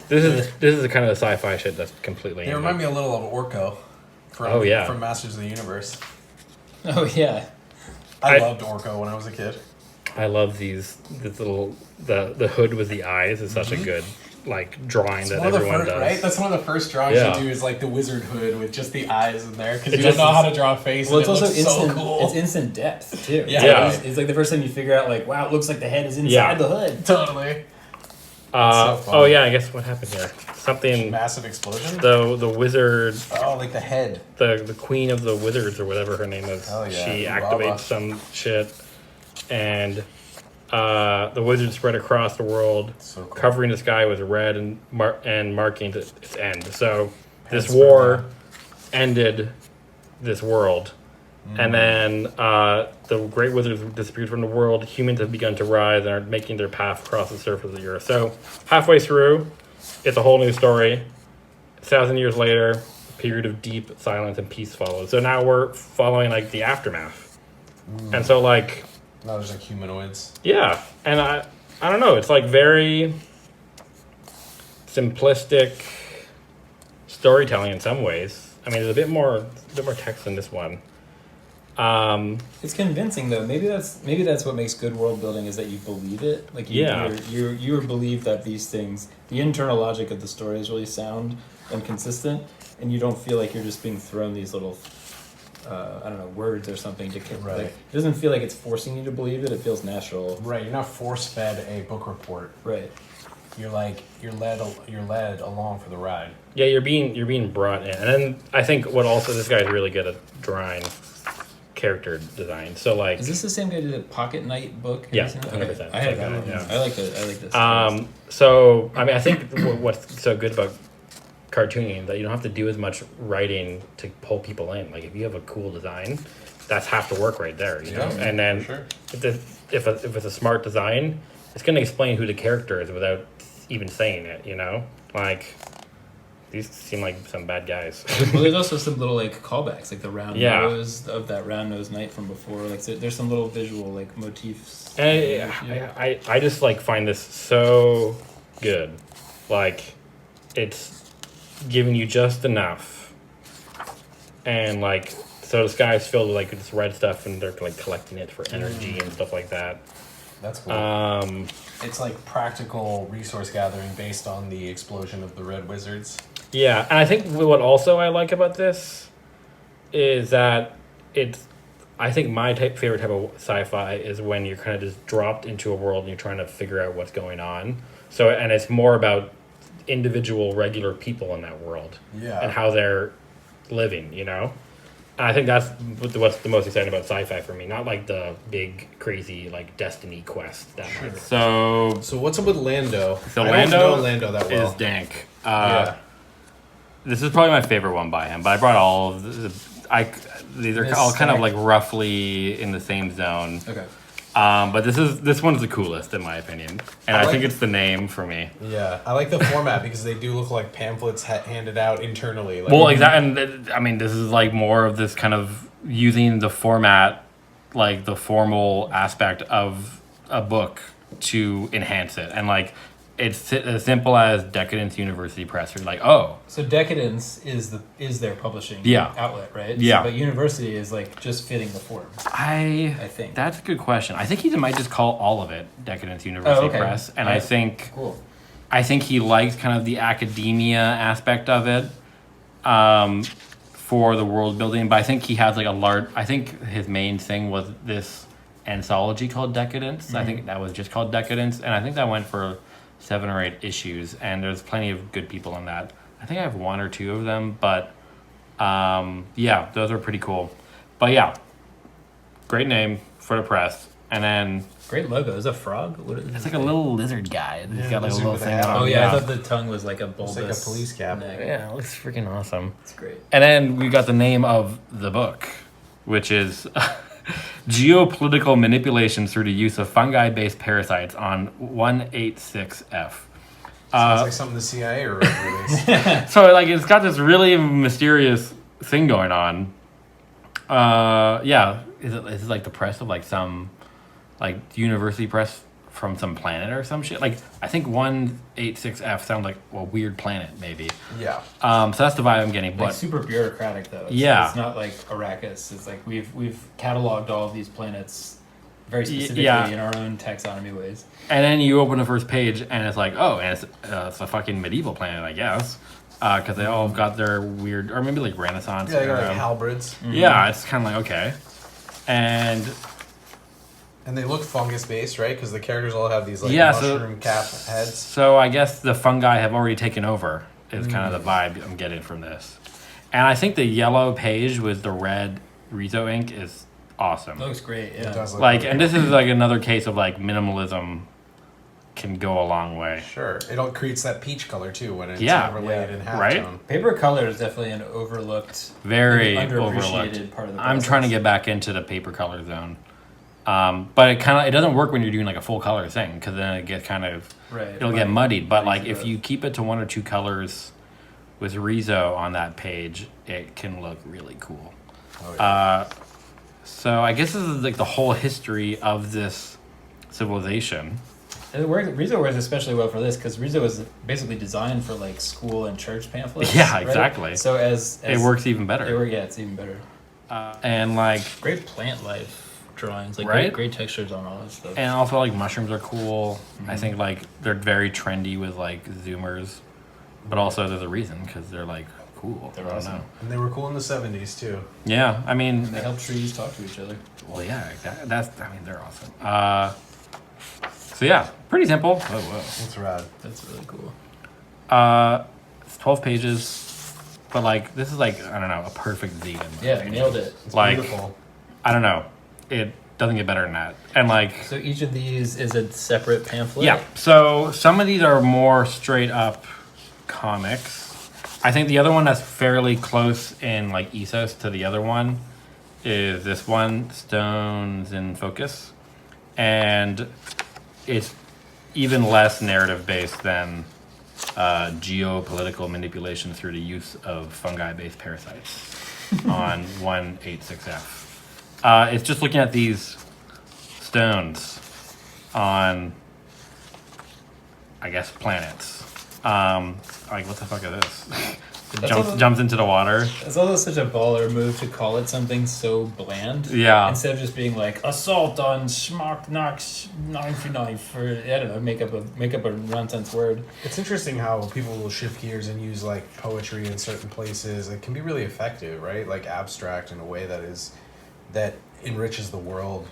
This is the kind of the sci-fi shit that's completely. They remind me a little of Orko. From Masters of the Universe. Oh yeah. I loved Orko when I was a kid. I love this little the hood with the eyes is such a good like drawing that everyone does. Right? That's one of the first drawings you do is like the wizard hood with just the eyes in there because you don't know how to draw a face. Well, it's also looks instant. So cool. It's instant depth too. Yeah. It's like the first time you figure out like, wow, it looks like the head is inside the hood. Totally. Oh yeah, I guess what happened here? Something massive explosion. The wizard. Oh, like the head. The queen of the wizards or whatever her name is. Oh, yeah. She activates some shit, and the wizards spread across the world, so cool. covering the sky with red and marking its end. So this war ended this world. And then the great wizards disappeared from the world. Humans have begun to rise and are making their path across the surface of the earth. So halfway through, it's a whole new story. 1,000 years later, a period of deep silence and peace follows. So now we're following like the aftermath. And so like... Now there's like humanoids. Yeah. And I don't know. It's like very simplistic storytelling in some ways. I mean, there's a bit more text in this one. It's convincing though. Maybe that's what makes good world building is that you believe it. Like you believe that these things, the internal logic of the story is really sound and consistent, and you don't feel like you're just being thrown these little, I don't know, words or something to Right. like, it doesn't feel like it's forcing you to believe it. It feels natural. Right. You're not force fed a book report. Right. You're led along for the ride. Yeah, you're being brought in, and then I think what also this guy's really good at drawing character design. So like, Is this the same guy who did the Pocket Knight book? Yeah, Okay. 100%. I have Yeah. that. Yeah. I like this. So I mean, I think what's so good about cartooning that you don't have to do as much writing to pull people in. Like if you have a cool design, that's half the work right there. You know, and then for sure. if it's a smart design, it's going to explain who the character is without even saying it. You know, like. These seem like some bad guys. Well, there's also some little like callbacks, like the round Yeah. nose of that round nose knight from before. Like so there's some little visual like motifs. And I just like find this so good. Like it's giving you just enough. And like so the sky's filled with like this red stuff and they're like collecting it for energy and stuff like that. That's cool. It's like practical resource gathering based on the explosion of the Red Wizards. Yeah, and I think what also I like about this is that I think my favorite type of sci-fi is when you're kind of just dropped into a world and you're trying to figure out what's going on. So, and it's more about individual regular people in that world. Yeah. And how they're living, you know? And I think that's what's the most exciting about sci-fi for me. Not like the big, crazy, like, Destiny quest. Sure. So what's up with Lando? So I don't know Lando that well. is dank. Yeah. This is probably my favorite one by him, but I brought all of these are all kind of like roughly in the same zone. Okay. But this one's the coolest in my opinion, and I think it's the name for me. Yeah, I like the format because they do look like pamphlets handed out internally. Like, Well, exactly. And I mean, this is like more of this kind of using the format, like the formal aspect of a book to enhance it, and like. It's as simple as Decadence University Press. You're like, oh. So Decadence is their publishing outlet, right? Yeah. So, but University is like just fitting the form. I think That's a good question. I think he might just call all of it Decadence University Press, and I think cool. I think he likes kind of the academia aspect of it for the world building. But I think he has like a large. I think his main thing was this anthology called Decadence. Mm-hmm. I think that was just called Decadence, and I think that went for 7 or 8 issues, and there's plenty of good people in that. I think I have 1 or 2 of them, but yeah, those are pretty cool. But yeah, great name for the press, and then great logo. Is it a frog? What is it's like a little lizard guy. He's got like a little thing. Oh yeah, I thought the tongue was like a bulbous. It's like a police cap. neck. Yeah, it looks freaking awesome. It's great. And then we got the name of the book, which is Geopolitical Manipulation Through the Use of Fungi-Based Parasites on 186F. Sounds like something the CIA released. So like it's got this really mysterious thing going on. Yeah, is it like the press of like some like university press from some planet or some shit? Like I think 186F sounds like a weird planet maybe. Yeah. So that's the vibe I'm getting. But Like super bureaucratic though. It's not like Arrakis. It's like we've cataloged all of these planets very specifically in our own taxonomy ways. And then you open the first page and it's like, oh, and it's a fucking medieval planet, I guess, because they all got their weird, or maybe like Renaissance. Yeah, they got like halberds. Mm-hmm. Yeah, it's kind of like okay, and they look fungus based, right? Because the characters all have these like mushroom cap heads. So I guess the fungi have already taken over. Is kind of the vibe I'm getting from this, and I think the yellow page with the red Rizo ink is awesome. It looks great. Yeah. It does look Like, great. and this is like another case of like minimalism can go a long way. Sure, it all creates that peach color too when it's overlaid in halftone. Right? Paper color is definitely an overlooked, Very underappreciated overlooked. part of the I'm process. trying to get back into the paper color zone, but it doesn't work when you're doing like a full color thing because then it gets kind of it'll get muddied. But like if you keep it to 1 or 2 colors with Rizo on that page, it can look really cool. Oh, yeah. So I guess this is like the whole history of this civilization. Rizo works especially well for this because Rizo was basically designed for like school and church pamphlets. Yeah, right? exactly. So as it works even better. It's even better. And like Great plant life drawings, like Right? great textures on all that stuff. and also like mushrooms are cool. I think like they're very trendy with like zoomers, but also there's a reason because they're like cool. They're I don't awesome. know. And they were cool in the 70s too. Yeah, I mean, They help trees talk to each other. well, yeah, they're awesome. So yeah, pretty simple. Oh whoa. That's rad. That's really cool. It's 12 pages, but like this is like I don't know a perfect zine. in my Yeah, opinion. nailed it. It's Like- beautiful. I don't know, it doesn't get better than that. And like So each of these is a separate pamphlet? yeah, so some of these are more straight up comics. I think the other one that's fairly close in like ethos to the other one is this one, Stones in Focus, and it's even less narrative based than geopolitical manipulation through the use of fungi-based parasites on 186F. It's just looking at these stones on, I guess, planets. Like, what the fuck is this? It jumps into the water. It's also such a baller move to call it something so bland. Yeah. Instead of just being like assault on schmuck knocks 99 or I don't know, make up a nonsense word. It's interesting how people will shift gears and use like poetry in certain places. It can be really effective, right? Like abstract in a way that enriches the world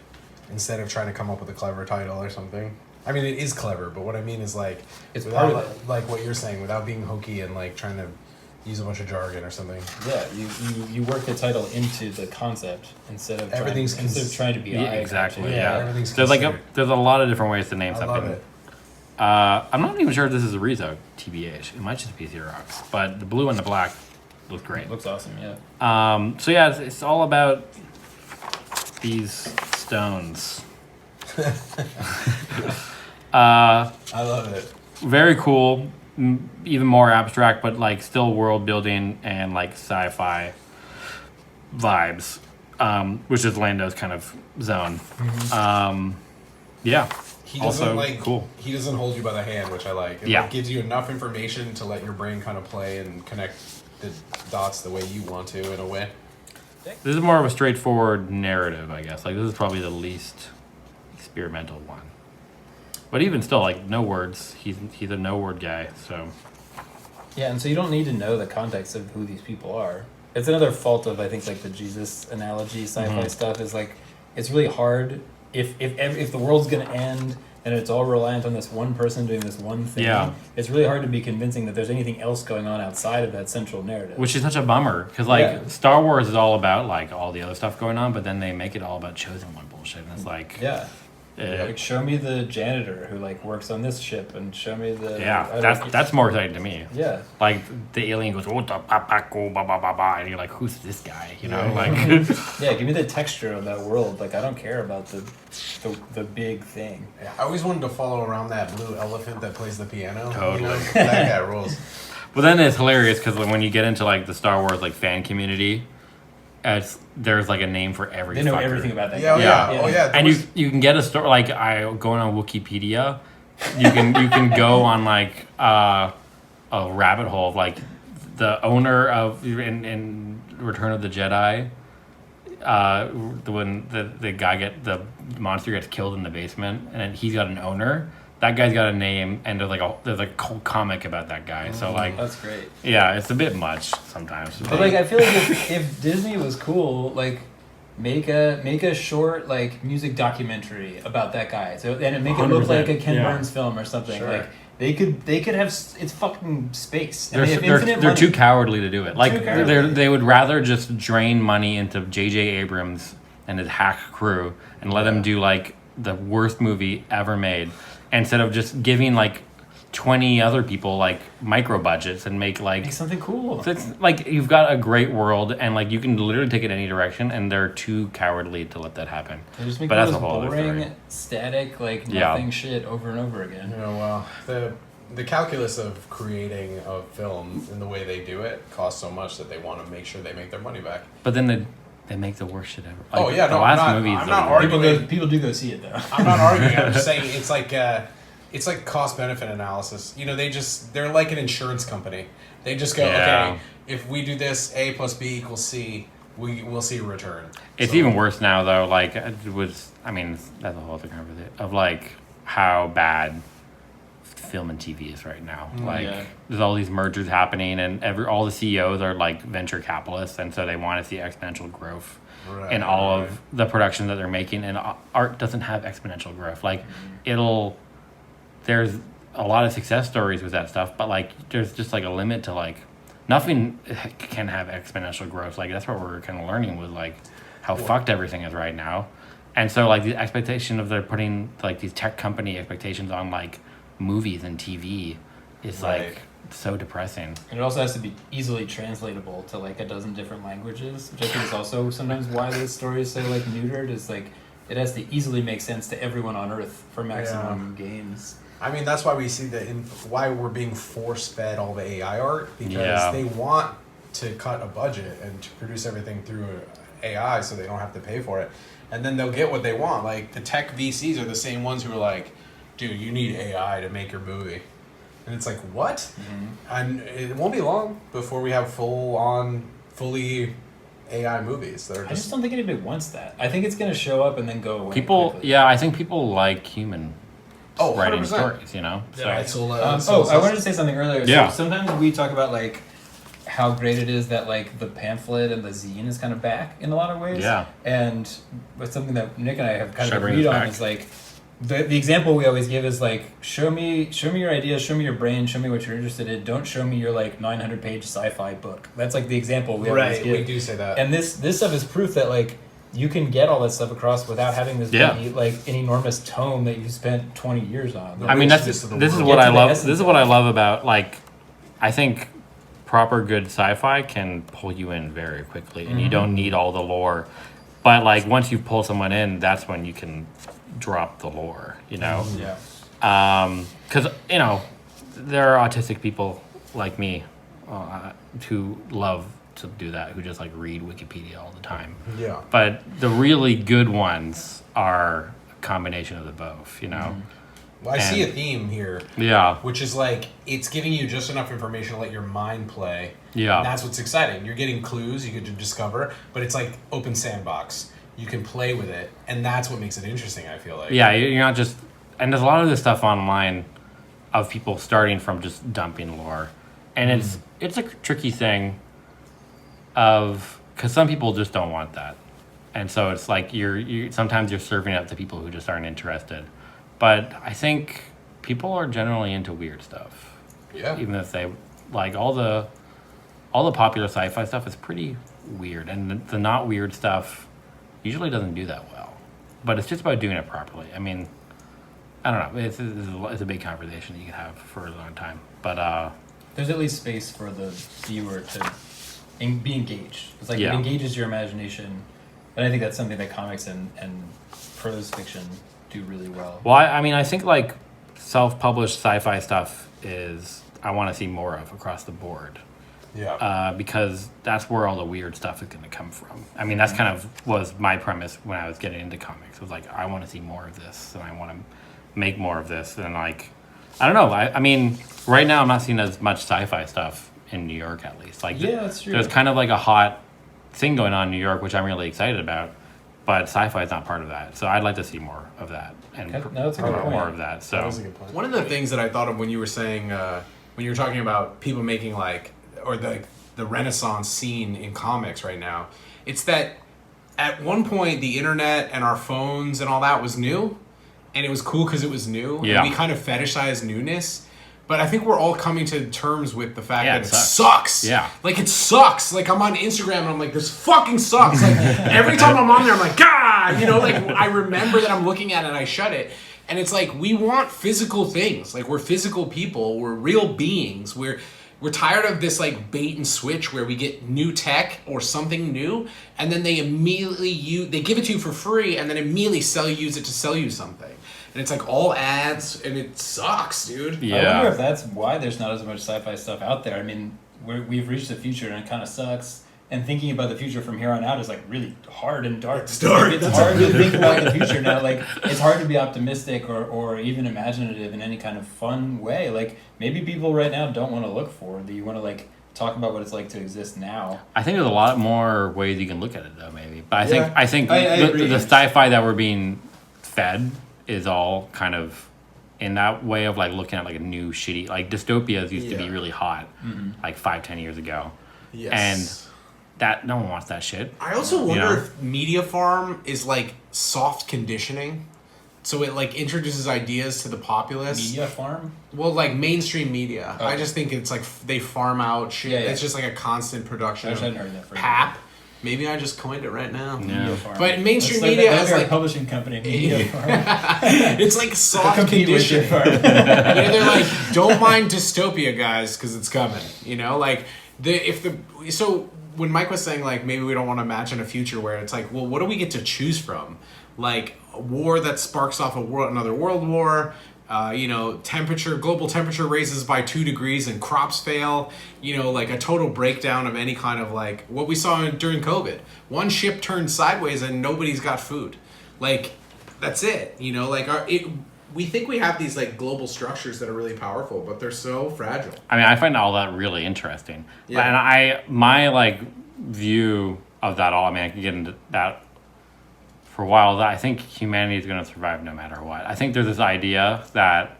instead of trying to come up with a clever title or something. I mean, it is clever, but what I mean is like It's without, part of it. like what you're saying, without being hokey and like trying to use a bunch of jargon or something. Yeah, you work the title into the concept instead of Everything's instead of trying to be Yeah, eye exactly. catching. Yeah. everything's There's like considered. there's a lot of different ways to name I something. love it. I'm not even sure if this is a Rezo, TBH. It might just be Xerox, but the blue and the black look great. It looks awesome, yeah. So yeah, it's all about these stones. I love it. Very cool, even more abstract, but like still world building and like sci-fi vibes, which is Lando's kind of zone. Yeah. He doesn't Also like cool. He doesn't hold you by the hand, which I like. It Yeah. like, gives you enough information to let your brain kind of play and connect the dots the way you want to in a way. This is more of a straightforward narrative, I guess. Like this is probably the least experimental one. But even still, like no words. He's a no word guy, so Yeah, and so you don't need to know the context of who these people are. It's another fault of I think like the Jesus analogy sci-fi stuff is like it's really hard if the world's gonna end and it's all reliant on this one person doing this one thing. Yeah. It's really hard to be convincing that there's anything else going on outside of that central narrative. which is such a bummer because like Yeah. Star Wars is all about like all the other stuff going on, but then they make it all about chosen one bullshit, and it's like yeah. eh, Like show me the janitor who like works on this ship and show me the that's more exciting to me. yeah. Like the alien goes, "Oh, da, ba, ba, go, ba, ba, ba, ba," and you're like, "Who's this guy?" You know, Yeah. like Yeah, give me the texture of that world. Like I don't care about the big thing. Yeah, I always wanted to follow around that blue elephant that plays the piano. Totally. You know? That guy rules. But then it's hilarious because when you get into like the Star Wars like fan community, there's like a name for every. They know fucker. everything about that. Yeah, guy. oh yeah. there And was- you can get a story like going on Wikipedia, you can go on like a rabbit hole of like the owner of in Return of the Jedi. When the the monster gets killed in the basement, and then he's got an owner. That guy's got a name, and there's a whole comic about that guy. So like, That's great. yeah, it's a bit much sometimes. But like I feel like if Disney was cool, like make a short like music documentary about that guy. So and make it look 100%, like a Ken yeah. Burns film or something. Sure. Like they could have it's fucking space. They're, And they have they're, infinite they're money. too cowardly to do it. Like Too cowardly. they would rather just drain money into J.J. Abrams and his hack crew and let him do like the worst movie ever made, instead of just giving like 20 other people like micro budgets and make something cool. so it's like you've got a great world and like you can literally take it any direction, and they're too cowardly to let that happen. They just make But that's those a whole other boring, story. static, like Yeah. nothing shit over and over again. You know, well, the calculus of creating a film and the way they do it costs so much that they want to make sure they make their money back. But then they make the worst shit ever. Oh, yeah, the no, last I'm not- movie is I'm the not worst. arguing. People do go see it though. I'm not arguing. I'm just saying it's like cost benefit analysis. You know, they're like an insurance company. They just go, Yeah. okay, if we do this, A plus B equals C, we'll see a return. It's even worse now, though. Like, that's a whole other conversation of like how bad film and TV is right now. There's all these mergers happening, and all the CEOs are like venture capitalists, and so they want to see exponential growth in all of the production that they're making. And art doesn't have exponential growth. Like, there's a lot of success stories with that stuff, but like there's just like a limit to like nothing can have exponential growth. Like, that's what we're kind of learning with like how fucked everything is right now. And so like the expectation of they're putting like these tech company expectations on like movies and TV is like so depressing. And it also has to be easily translatable to like a dozen different languages, which I think is also sometimes why the story is so like neutered, is like it has to easily make sense to everyone on Earth for maximum gains. I mean, that's why we see why we're being force-fed all the AI art, because they want to cut a budget and to produce everything through AI so they don't have to pay for it. And then they'll get what they want. Like, the tech VCs are the same ones who are like, dude, you need AI to make your movie. And it's like, what? Mm-hmm. And it won't be long before we have fully AI movies that are I just don't think anybody wants that. I think it's going to show up and then go away. I think people like human writing 100%. stories, you know? Yeah, I wanted to say something earlier. Yeah. So sometimes we talk about like how great it is that like the pamphlet and the zine is kind of back in a lot of ways. Yeah. And but something that Nick and I have kind of agreed on is like the example we always give is like show me your ideas, show me your brain, show me what you're interested in. Don't show me your like 900-page sci-fi book. That's like the example we always give. We do say that. And this stuff is proof that like you can get all that stuff across without having this like an enormous tome that you spent 20 years on. I mean, this is what I love. This is what I love about like, I think proper good sci-fi can pull you in very quickly, and you don't need all the lore. But like once you pull someone in, that's when you can drop the lore. You know. Yeah. Because you know, there are autistic people like me who love to do that, who just like read Wikipedia all the time. Yeah. But the really good ones are a combination of the both, you know? Well, I see a theme here. Yeah. Which is like, it's giving you just enough information to let your mind play. Yeah. And that's what's exciting. You're getting clues you get to discover, but it's like open sandbox. You can play with it, and that's what makes it interesting, I feel like. Yeah, you're not just... And there's a lot of this stuff online of people starting from just dumping lore. And it's a tricky thing because some people just don't want that, and so it's like sometimes you're serving up to people who just aren't interested. But I think people are generally into weird stuff. Yeah. Even if they like all the popular sci-fi stuff is pretty weird, and the not weird stuff usually doesn't do that well. But it's just about doing it properly. I mean, I don't know. It's a big conversation that you can have for a long time. But there's at least space for the viewer to be engaged. It's like it engages your imagination, and I think that's something that comics and prose fiction do really well. Well, I mean, I think like self-published sci-fi stuff is I want to see more of across the board. Yeah. Because that's where all the weird stuff is going to come from. I mean, that's kind of was my premise when I was getting into comics. It was like, I want to see more of this, and I want to make more of this. And like, I don't know. I mean, right now I'm not seeing as much sci-fi stuff in New York, at least. Like, that's true. There's kind of like a hot thing going on in New York, which I'm really excited about. But sci-fi is not part of that, so I'd like to see more of that and that's a good point. more of that. So that was a good point. One of the things that I thought of when you were saying, when you were talking about people making like, or the Renaissance scene in comics right now, it's that at one point the internet and our phones and all that was new, and it was cool because it was new. Yeah. And we kind of fetishize newness. But I think we're all coming to terms with the fact that it sucks. Yeah. Like, it sucks. Like, I'm on Instagram and I'm like, this fucking sucks. Like, every time I'm on there, I'm like, God! You know, like, I remember that I'm looking at it and I shut it. And it's like, we want physical things. Like, we're physical people. We're real beings. We're tired of this, like, bait and switch where we get new tech or something new, and then they immediately they give it to you for free and then immediately use it to sell you something. And it's like all ads, and it sucks, dude. Yeah. I wonder if that's why there's not as much sci-fi stuff out there. I mean, we've reached the future, and it kind of sucks. And thinking about the future from here on out is like really hard and dark. It's dark. It's hard to think about the future now. Like, it's hard to be optimistic or even imaginative in any kind of fun way. Like, maybe people right now don't want to look forward. That you want to like talk about what it's like to exist now. I think there's a lot more ways you can look at it, though, maybe. But Yeah. I think I agree. the sci-fi that we're being fed is all kind of in that way of like looking at like a new shitty, like dystopias used to be really hot like 5-10 years ago. Yes. And that no one wants that shit. I also wonder know? if Media Farm is like soft conditioning. So it like introduces ideas to the populace. Media farm? Well, like mainstream media. Oh. I just think it's like they farm out shit. Yeah, yeah. It's just like a constant production I of hadn't heard that phrase. pap. Maybe I just coined it right now. Yeah. Media farm. But mainstream That's media that'd has be our like publishing company. Media farm. it's like soft Compete with your conditioning. farm. They're like, don't mind dystopia, guys, because it's coming. You know, like so when Mike was saying like maybe we don't want to imagine a future where it's like, well, what do we get to choose from? Like a war that sparks off another world war. Global temperature raises by 2 degrees and crops fail. Like a total breakdown of any kind of like what we saw during COVID. One ship turned sideways and nobody's got food. Like that's it. We think we have these like global structures that are really powerful, but they're so fragile. I mean, I find all that really interesting. Yeah. And my like view of that all, I mean, I can get into that for a while, that I think humanity is going to survive no matter what. I think there's this idea that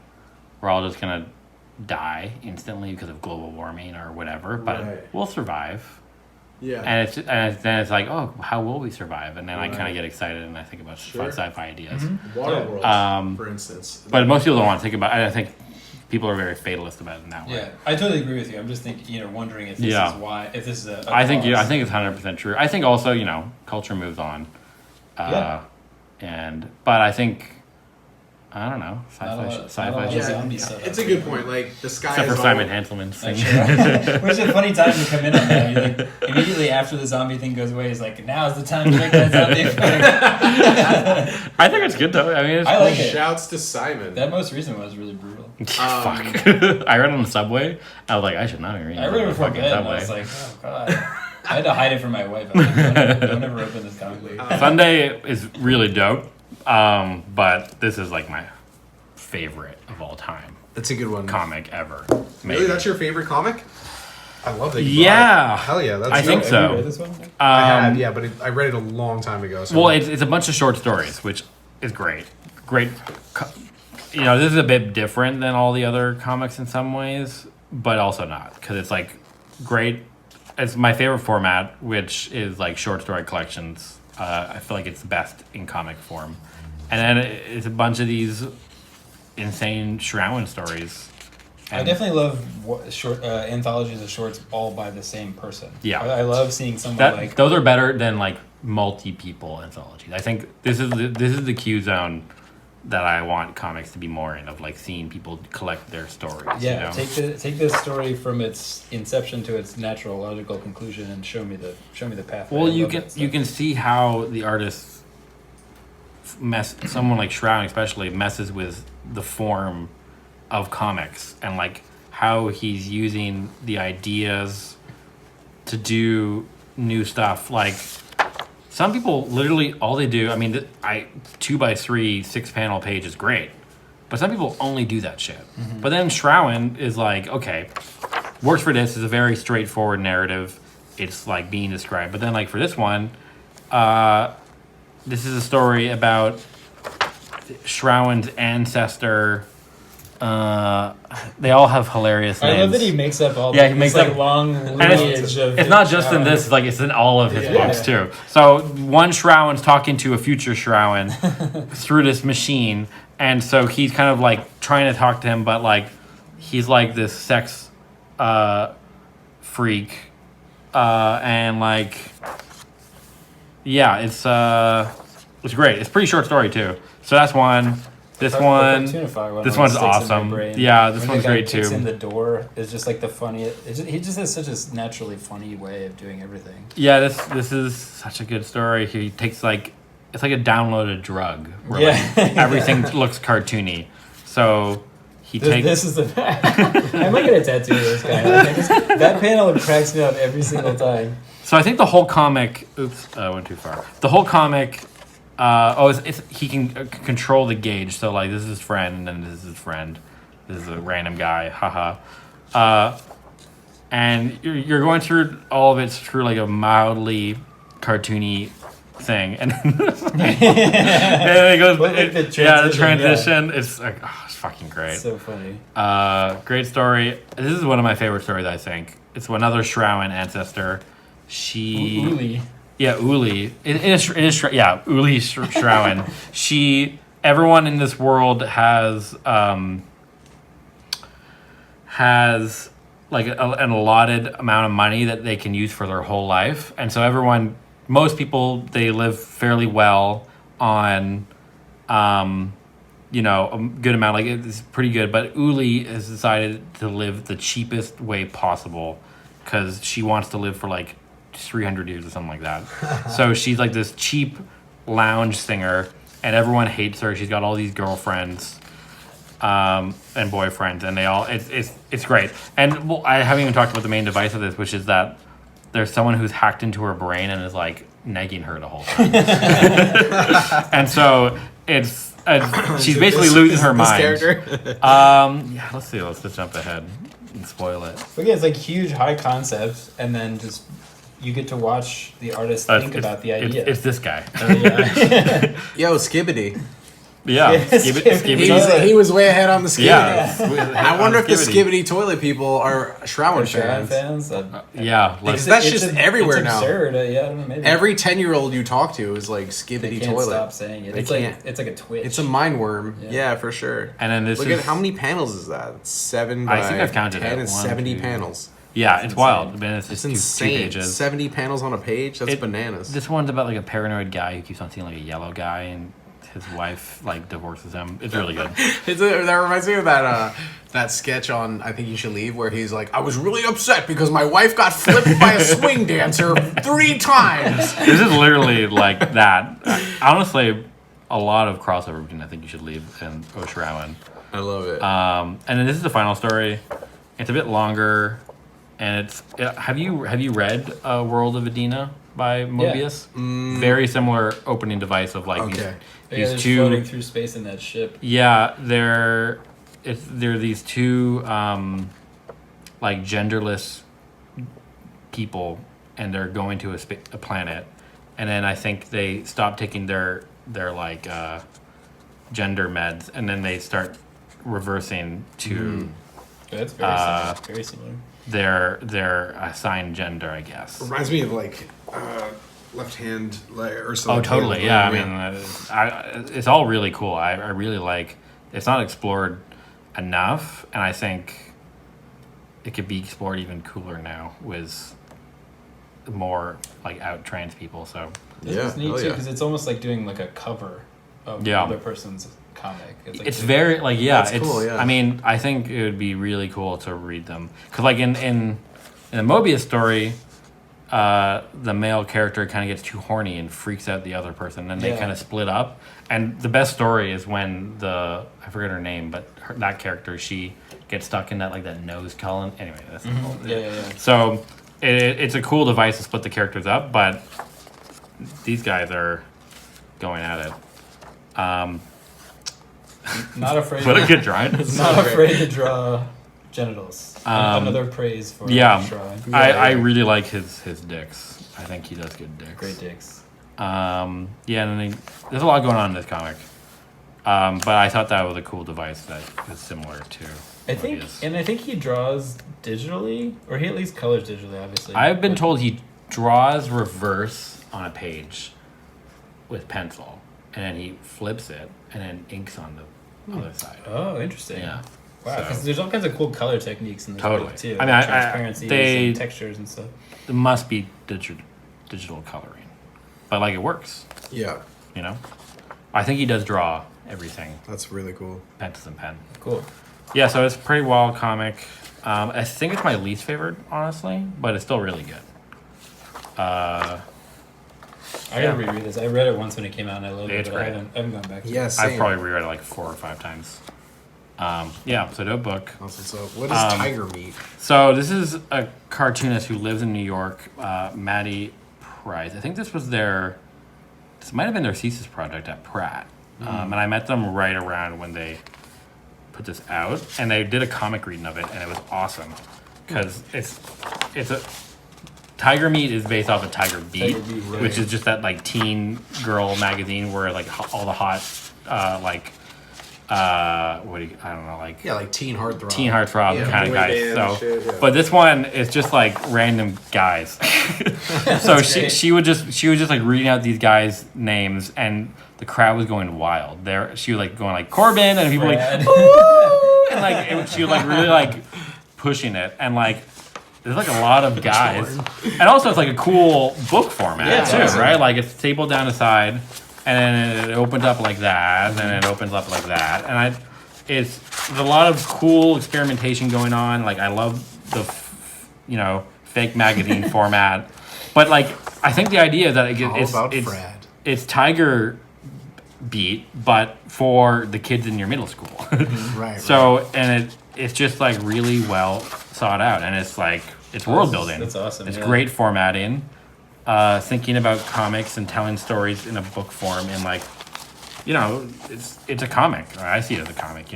we're all just going to die instantly because of global warming or whatever, but Right. we'll survive. Yeah. And then it's like, oh, how will we survive? And then I kind Right. of get excited and I think about Sure. fun sci-fi ideas. Waterworld, for instance. But most people don't want to think about it. I think people are very fatalist about it in that way. Yeah, I totally agree with you. I'm just thinking, wondering if this Yeah. is why, if this is a I think cause. it's 100% true. I think also, culture moves on. But I think, I don't know, sci-fi of shit. zombie stuff. It's a good point. Like the sky Except is for Simon all- Hanselman Like, singing. which is a funny time to come in on that. You're like, immediately after the zombie thing goes away, he's like, now's the time to make that zombie thing. I think it's good though. I mean, it's I like it. Shouts to Simon. That most recent one was really brutal. Fuck. I read it on the subway. I was like, I should not be reading I read it on the before fucking bed, and subway. I was like, oh god. I had to hide it from my wife. I was like, don't ever open this comic book. Sunday is really dope, but this is like my favorite of all time That's a good one. comic ever. Really, Maybe. that's your favorite comic? I love that. You Yeah. bought it. Hell yeah, that's I think dope. so. Have you read this one? I had, yeah, but I read it a long time ago. So Well, it's a bunch of short stories, which is great. This is a bit different than all the other comics in some ways, but also not, because it's like great. It's my favorite format, which is like short story collections. I feel like it's the best in comic form, and then it's a bunch of these insane Shrowan stories. I definitely love short anthologies of shorts all by the same person. Yeah. I love seeing someone like Those are better than like multi-people anthologies. I think this is the Q zone that I want comics to be more in, of like seeing people collect their stories. yeah. Take this story from its inception to its natural logical conclusion and show me the path. Well, you can see how the artists someone like Shroud especially messes with the form of comics, and like how he's using the ideas to do new stuff. Like some people literally all they do, I mean, 2x3 6-panel page is great, but some people only do that shit. Mm-hmm. But then Shrowan is like, okay, works for this, is a very straightforward narrative. It's like being described. But then like for this one, this is a story about Shrowan's ancestor. They all have hilarious names. I love that he makes up all. Yeah, he makes up long and lineage of. it's not just in this; it's in all of his books too. So one Shrowan's talking to a future Shrowan through this machine, and so he's kind of like trying to talk to him, but like he's like this sex freak, and like it's great. It's a pretty short story too. So that's one. This one's awesome. Yeah, this one's great too. In the door is just like the funniest. He just has such a naturally funny way of doing everything. Yeah, this is such a good story. He takes it's like a downloaded drug where like, everything looks cartoony. So he takes. This is the. I might get a tattoo of this guy. That panel cracks me up every single time. So I think the whole comic. Oops, I went too far. The whole comic. He can control the gauge. So like this is his friend, and then this is his friend. This is a random guy. Haha. and you're going through all of it through like a mildly cartoony thing, and then it goes. The transition. Yeah. It's like it's fucking great. So funny. Great story. This is one of my favorite stories. I think it's another Shrowan ancestor. Uli. Yeah, Uli. Uli Shrowan. Everyone in this world has like an allotted amount of money that they can use for their whole life, and so most people, they live fairly well on, a good amount. Like it's pretty good, but Uli has decided to live the cheapest way possible because she wants to live for like 300 years or something like that. So she's like this cheap lounge singer, and everyone hates her. She's got all these girlfriends and boyfriends, and they all it's great. And I haven't even talked about the main device of this, which is that there's someone who's hacked into her brain and is like negging her the whole time. And so she's basically losing her mind. Character? Let's see. Let's just jump ahead and spoil it. But again, it's like huge, high concepts, and then just you get to watch the artist think about the idea. It's this guy. Yo, Skibbity. Yeah, he was way ahead on the Skibbity. Yeah. I wonder if the Skibbity toilet people are Shrowan fans. Yeah, because that's just everywhere now. Absurd. I don't know, maybe. Every 10-year-old you talk to is like Skibbity they can't toilet. Stop saying it. It's like a twitch. It's a mind worm. Yeah, for sure. And then look at how many panels is that? It's 7 by I think I've counted 10 it. is 70 panels. Yeah, it's wild. Man, it's just insane. 2 pages. 70 panels on a page? That's bananas. This one's about like a paranoid guy who keeps on seeing like a yellow guy, and his wife like divorces him. It's really good. That reminds me of that sketch on I Think You Should Leave, where he's like, I was really upset because my wife got flipped by a swing dancer 3 times. This is literally like that. Honestly, a lot of crossover between I Think You Should Leave and Shrowan. I love it. And then this is the final story. It's a bit longer, and it's have you read World of Adina by Mobius? Yeah. Very similar opening device of like these two floating through space in that ship. Yeah, they're these two like genderless people, and they're going to a planet, and then I think they stop taking their like gender meds, and then they start reversing to that's very similar. Their assigned gender, I guess. Reminds me of like Left Hand or something. Oh, totally. Yeah, I mean, it's all really cool. I really like. It's not explored enough, and I think it could be explored even cooler now with more like out trans people. So it's neat too because it's almost like doing like a cover of another person's comic. It's very like it's cool. Yeah. I mean, I think it would be really cool to read them because like in the Mobius story. The male character kind of gets too horny and freaks out the other person, and they kind of split up. And the best story is when I forget her name, but that character, she gets stuck in that nose column. Anyway, that's the whole thing. So it's a cool device to split the characters up, but these guys are going at it. Not afraid. What a good drawing! Not afraid to draw genitals. Another praise for Shrowan. I really like his dicks. I think he does good dicks. Great dicks. And then there's a lot going on in this comic. But I thought that was a cool device that is similar to I think he draws digitally, or he at least colors digitally, obviously. I've been told he draws reverse on a page with pencil, and then he flips it, and then inks on the other side. Oh, interesting. Yeah. Wow, because there's all kinds of cool color techniques in this book too. I mean, transparencies and textures and stuff. It must be digital coloring, but like it works. Yeah. You know, I think he does draw everything. That's really cool. Pencils and pen. Cool. Yeah, so it's a pretty wild comic. I think it's my least favorite, honestly, but it's still really good. I gotta reread this. I read it once when it came out, and I loved it, but I haven't gone back to it. Yes, I've probably reread it like 4 or 5 times. So dope book. So what is Tiger Meat? So this is a cartoonist who lives in New York, Maddie Price. I think this might have been their thesis project at Pratt. And I met them right around when they put this out, and they did a comic reading of it, and it was awesome. because it's a Tiger Meat is based off of Tiger Beat, right. which is just that like teen girl magazine where like all the hot what do you, I don't know, like like teen heartthrob kind of guys. band So, shit, yeah. but this one is just like random guys. So she would just like reading out these guys' names, and the crowd was going wild. There, she was like going like Corbin, and people were like, ooh! And like she was like really like pushing it, and like there's like a lot of guys, and also it's like a cool book format too, awesome. Right? Like it's stapled down the side, and then it opens up like that, and then it opens up like that, and there's a lot of cool experimentation going on. Like I love the fake magazine format, but like I think the idea is that it's Tiger Beat, but for the kids in your middle school. Right. So and it's just like really well thought out, and it's like it's world building. That's awesome. It's great formatting. Thinking about comics and telling stories in a book form, and like, it's a comic. Or I see it as a comic.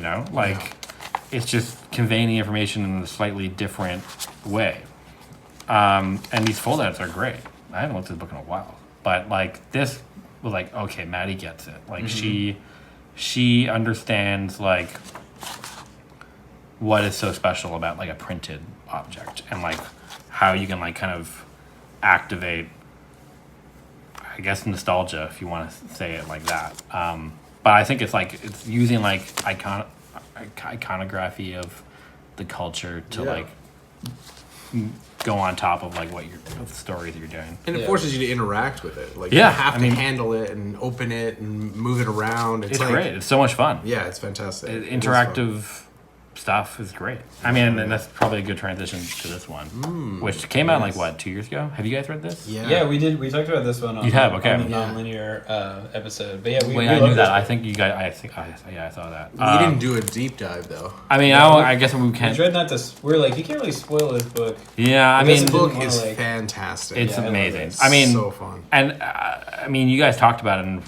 It's just conveying the information in a slightly different way. And these foldouts are great. I haven't looked at the book in a while, but like this was like, okay, Maddie gets it. Like she understands like what is so special about like a printed object, and like how you can like kind of activate, I guess, nostalgia, if you want to say it like that. But I think it's using like iconography of the culture to like go on top of like the stories you're doing, and it forces you to interact with it. Like you have to handle it and open it and move it around. It's like, great. It's so much fun. Yeah, it's fantastic. Interactive stuff is great. I mean, and that's probably a good transition to this one, which came out like what, 2 years ago? Have you guys read this? Yeah, we did. We talked about this one on, you have, okay. on the non-linear episode. But yeah, I knew that. I think you guys. I saw that. We didn't do a deep dive though. I mean, I guess we can't. We tried not to. We're like, you can't really spoil this book. Yeah, this book is fantastic. It's amazing. I mean, so fun. And I mean, you guys talked about it, and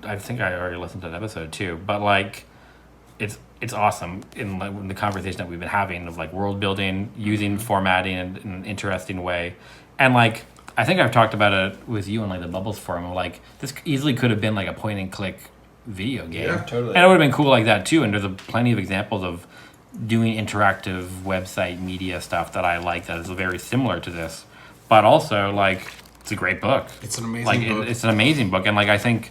I think I already listened to that episode too. But like, it's awesome in the conversation that we've been having of like world building, using formatting in an interesting way, and like I think I've talked about it with you in like the Bubbles forum. Of like this easily could have been like a point and click video game, totally, and it would have been cool like that too. And there's plenty of examples of doing interactive website media stuff that I like that is very similar to this, but also like it's a great book. It's an amazing book. It's an amazing book, and like I think.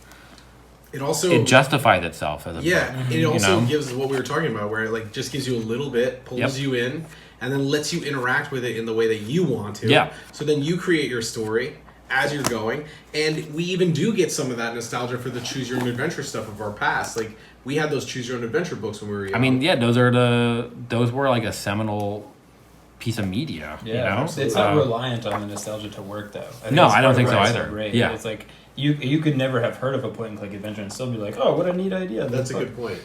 It justifies itself as a book. It also gives what we were talking about, where it like just gives you a little bit, pulls you in, and then lets you interact with it in the way that you want to. Yeah. So then you create your story as you're going, and we even do get some of that nostalgia for the Choose Your Own Adventure stuff of our past. Like we had those Choose Your Own Adventure books when we were young. I mean, those were like a seminal piece of media. Yeah, it's not reliant on the nostalgia to work though. I don't think so either. Great. Yeah, it's like. You could never have heard of a point-and-click adventure and still be like, oh, what a neat idea. That's a good point.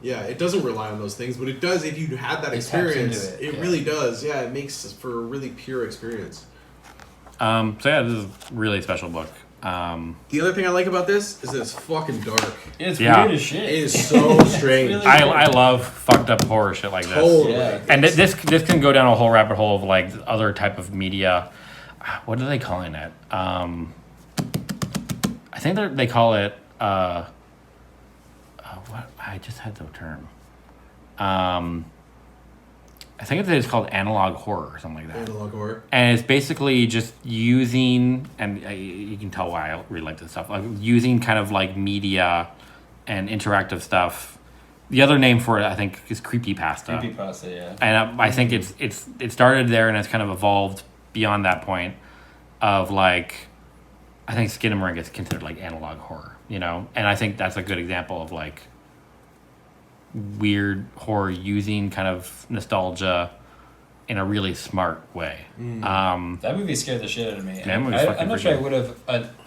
Yeah, it doesn't rely on those things, but it does if you had that experience. It really does. Yeah, it makes for a really pure experience. So yeah, this is a really special book. The other thing I like about this is that it's fucking dark. It's weird as shit. It is so strange. Really I love fucked up horror shit like this. Totally. Yeah. And this can go down a whole rabbit hole of like other type of media. What are they calling it? I think they call it what I just had the term. I think it's called analog horror or something like that. Analog horror. And it's basically just using, and you can tell why I really like this stuff, like using kind of like media and interactive stuff. The other name for it, I think, is creepypasta. Creepypasta, yeah. And I think it started there and it's kind of evolved beyond that point of like, I think Skinamarink is considered like analog horror, and I think that's a good example of like weird horror using kind of nostalgia in a really smart way. That movie scared the shit out of me. I'm not sure I would have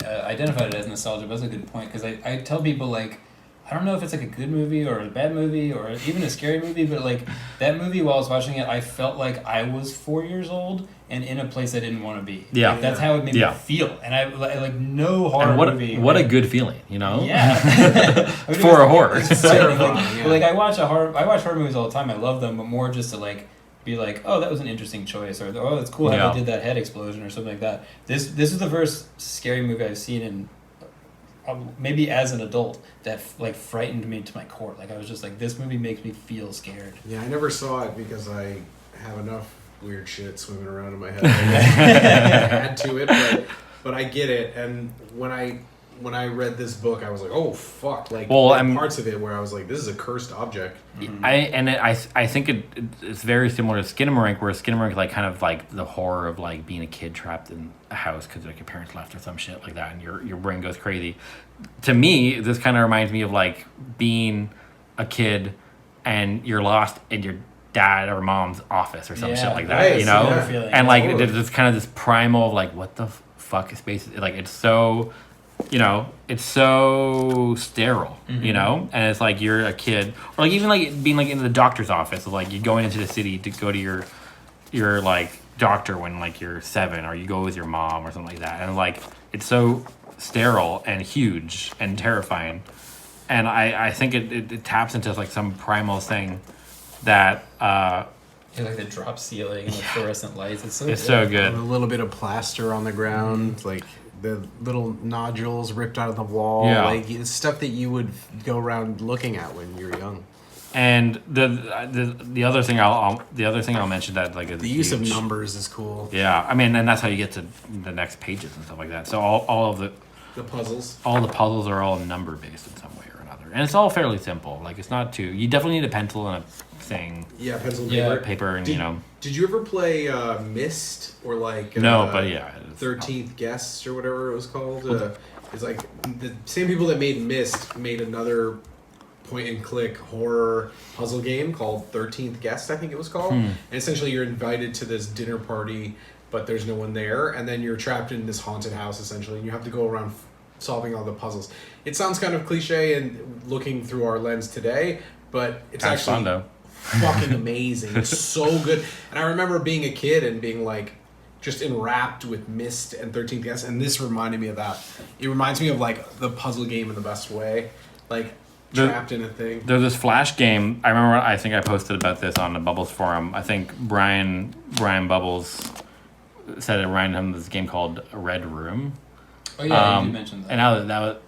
identified it as nostalgia, but that's a good point, because I tell people like, I don't know if it's like a good movie or a bad movie or even a scary movie, but like that movie, while I was watching it, I felt like I was 4 years old and in a place I didn't want to be. Yeah. Like, that's how it made me feel. And I like no horror movie. What a good feeling, Yeah. For a horror. It's terrifying. Like I watch horror movies all the time. I love them, but more just to like be like, oh, that was an interesting choice, or oh, it's cool how they did that head explosion or something like that. This is the first scary movie I've seen in maybe as an adult that like frightened me to my core. Like I was just like, this movie makes me feel scared. Yeah, I never saw it because I have enough weird shit swimming around in my head. Add to it, but I get it. And when I read this book, I was like, oh fuck! Like parts of it where I was like, this is a cursed object. Mm-hmm. I think it's very similar to Skinamarink, where Skinamarink like kind of like the horror of like being a kid trapped in a house because like your parents left or some shit like that, and your brain goes crazy. To me, this kind of reminds me of like being a kid and you're lost in your dad or mom's office or some shit like that, nice, you know? Yeah. And like there's this kind of this primal of like, what the fuck is space? Like it's so, you know, it's so sterile, you know? And it's like you're a kid, or like even like being like in the doctor's office, of like you going into the city to go to your like doctor when like you're 7, or you go with your mom or something like that. And like it's so sterile and huge and terrifying. And I think it taps into like some primal thing that like the drop ceiling and the fluorescent lights. It's so good. A little bit of plaster on the ground, like the little nodules ripped out of the wall. Yeah. Like it's stuff that you would go around looking at when you're young. And the other thing I'll mention that like is The use of huge. numbers is cool. Yeah, I mean, and that's how you get to the next pages and stuff like that. So all of The puzzles. all the puzzles are all number based in some way or another, and it's all fairly simple. Like it's not too. You definitely need a pencil and a thing, Yeah, pencil and Yeah, paper. paper, and you know. Did you ever play Myst or like No, but yeah. 13th Guest or whatever it was called? It's like the same people that made Myst made another point and click horror puzzle game called 13th Guest, I think it was called. And essentially you're invited to this dinner party, but there's no one there, and then you're trapped in this haunted house essentially, and you have to go around solving all the puzzles. It sounds kind of cliche and looking through our lens today, but it's Sounds actually fun though. fucking amazing. It's so good. And I remember being a kid and being like just enwrapped with Myst and 13th Guest, and this reminded me of that. It reminds me of like the puzzle game in the best way. Like trapped in a thing. There's this Flash game. I remember. I think I posted about this on the Bubbles forum. I think Brian Bubbles said it reminded him of this game called Red Room. Oh yeah, you did mention that. And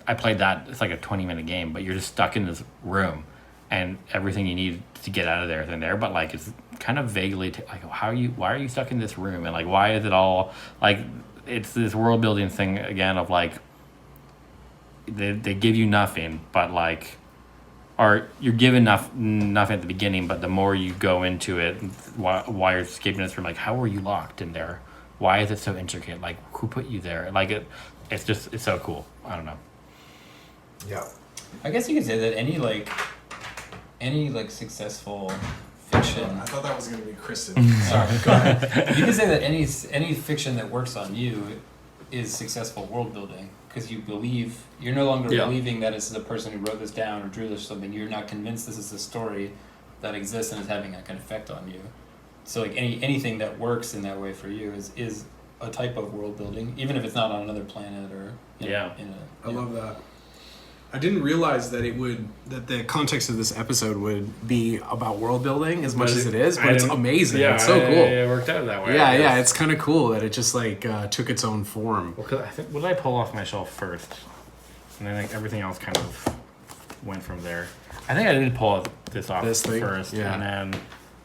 I played that. It's like a 20-minute game, but you're just stuck in this room, and everything you need to get out of there is in there. But like it's kind of vaguely like why are you stuck in this room, and like why is it all like it's this world building thing again of like they give you nothing, but like. Or you're given nothing at the beginning, but the more you go into it, why you're escaping this from, like, how were you locked in there? Why is it so intricate? Like, who put you there? Like, it's so cool. I don't know. Yeah. I guess you could say that any successful fiction. I thought that was going to be Kristen. Sorry, go ahead. You could say that any fiction that works on you is successful world building, because you're no longer believing that it's the person who wrote this down or drew this or something. You're not convinced this is a story that exists and is having like an effect on you. So like anything that works in that way for you is a type of world building, even if it's not on another planet or I love that. I didn't realize that that the context of this episode would be about world building as much as it is, but it's amazing. Yeah, it's so cool. It worked out that way. Yeah, it's kind of cool that it just like took its own form. Well, cause I think what did I pull off my shelf first, and then like everything else kind of went from there. I think I did pull this off first, and then.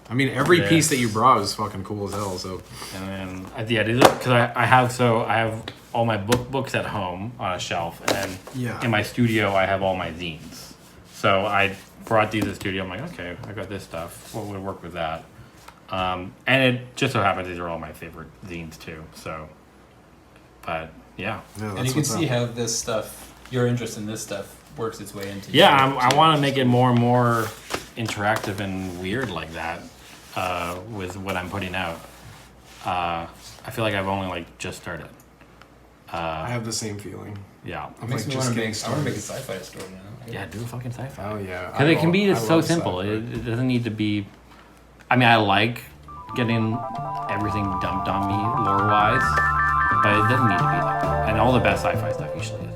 I mean, every piece that you brought was fucking cool as hell. So, and then because I have all my books at home on a shelf, and then in my studio I have all my zines. So I brought these to the studio. I'm like, okay, I got this stuff. What would work with that? And it just so happens these are all my favorite zines too. So, but yeah, and you can see how this stuff, your interest in this stuff, works its way into. Yeah, I want to make it more and more interactive and weird like that. With what I'm putting out, I feel like I've only like just started. I have the same feeling. Yeah, it makes me want to make a sci-fi story now. Yeah, do a fucking sci-fi. Oh yeah, because it can be so simple. It doesn't need to be. I mean, I like getting everything dumped on me lore-wise, but it doesn't need to be that. And all the best sci-fi stuff usually is.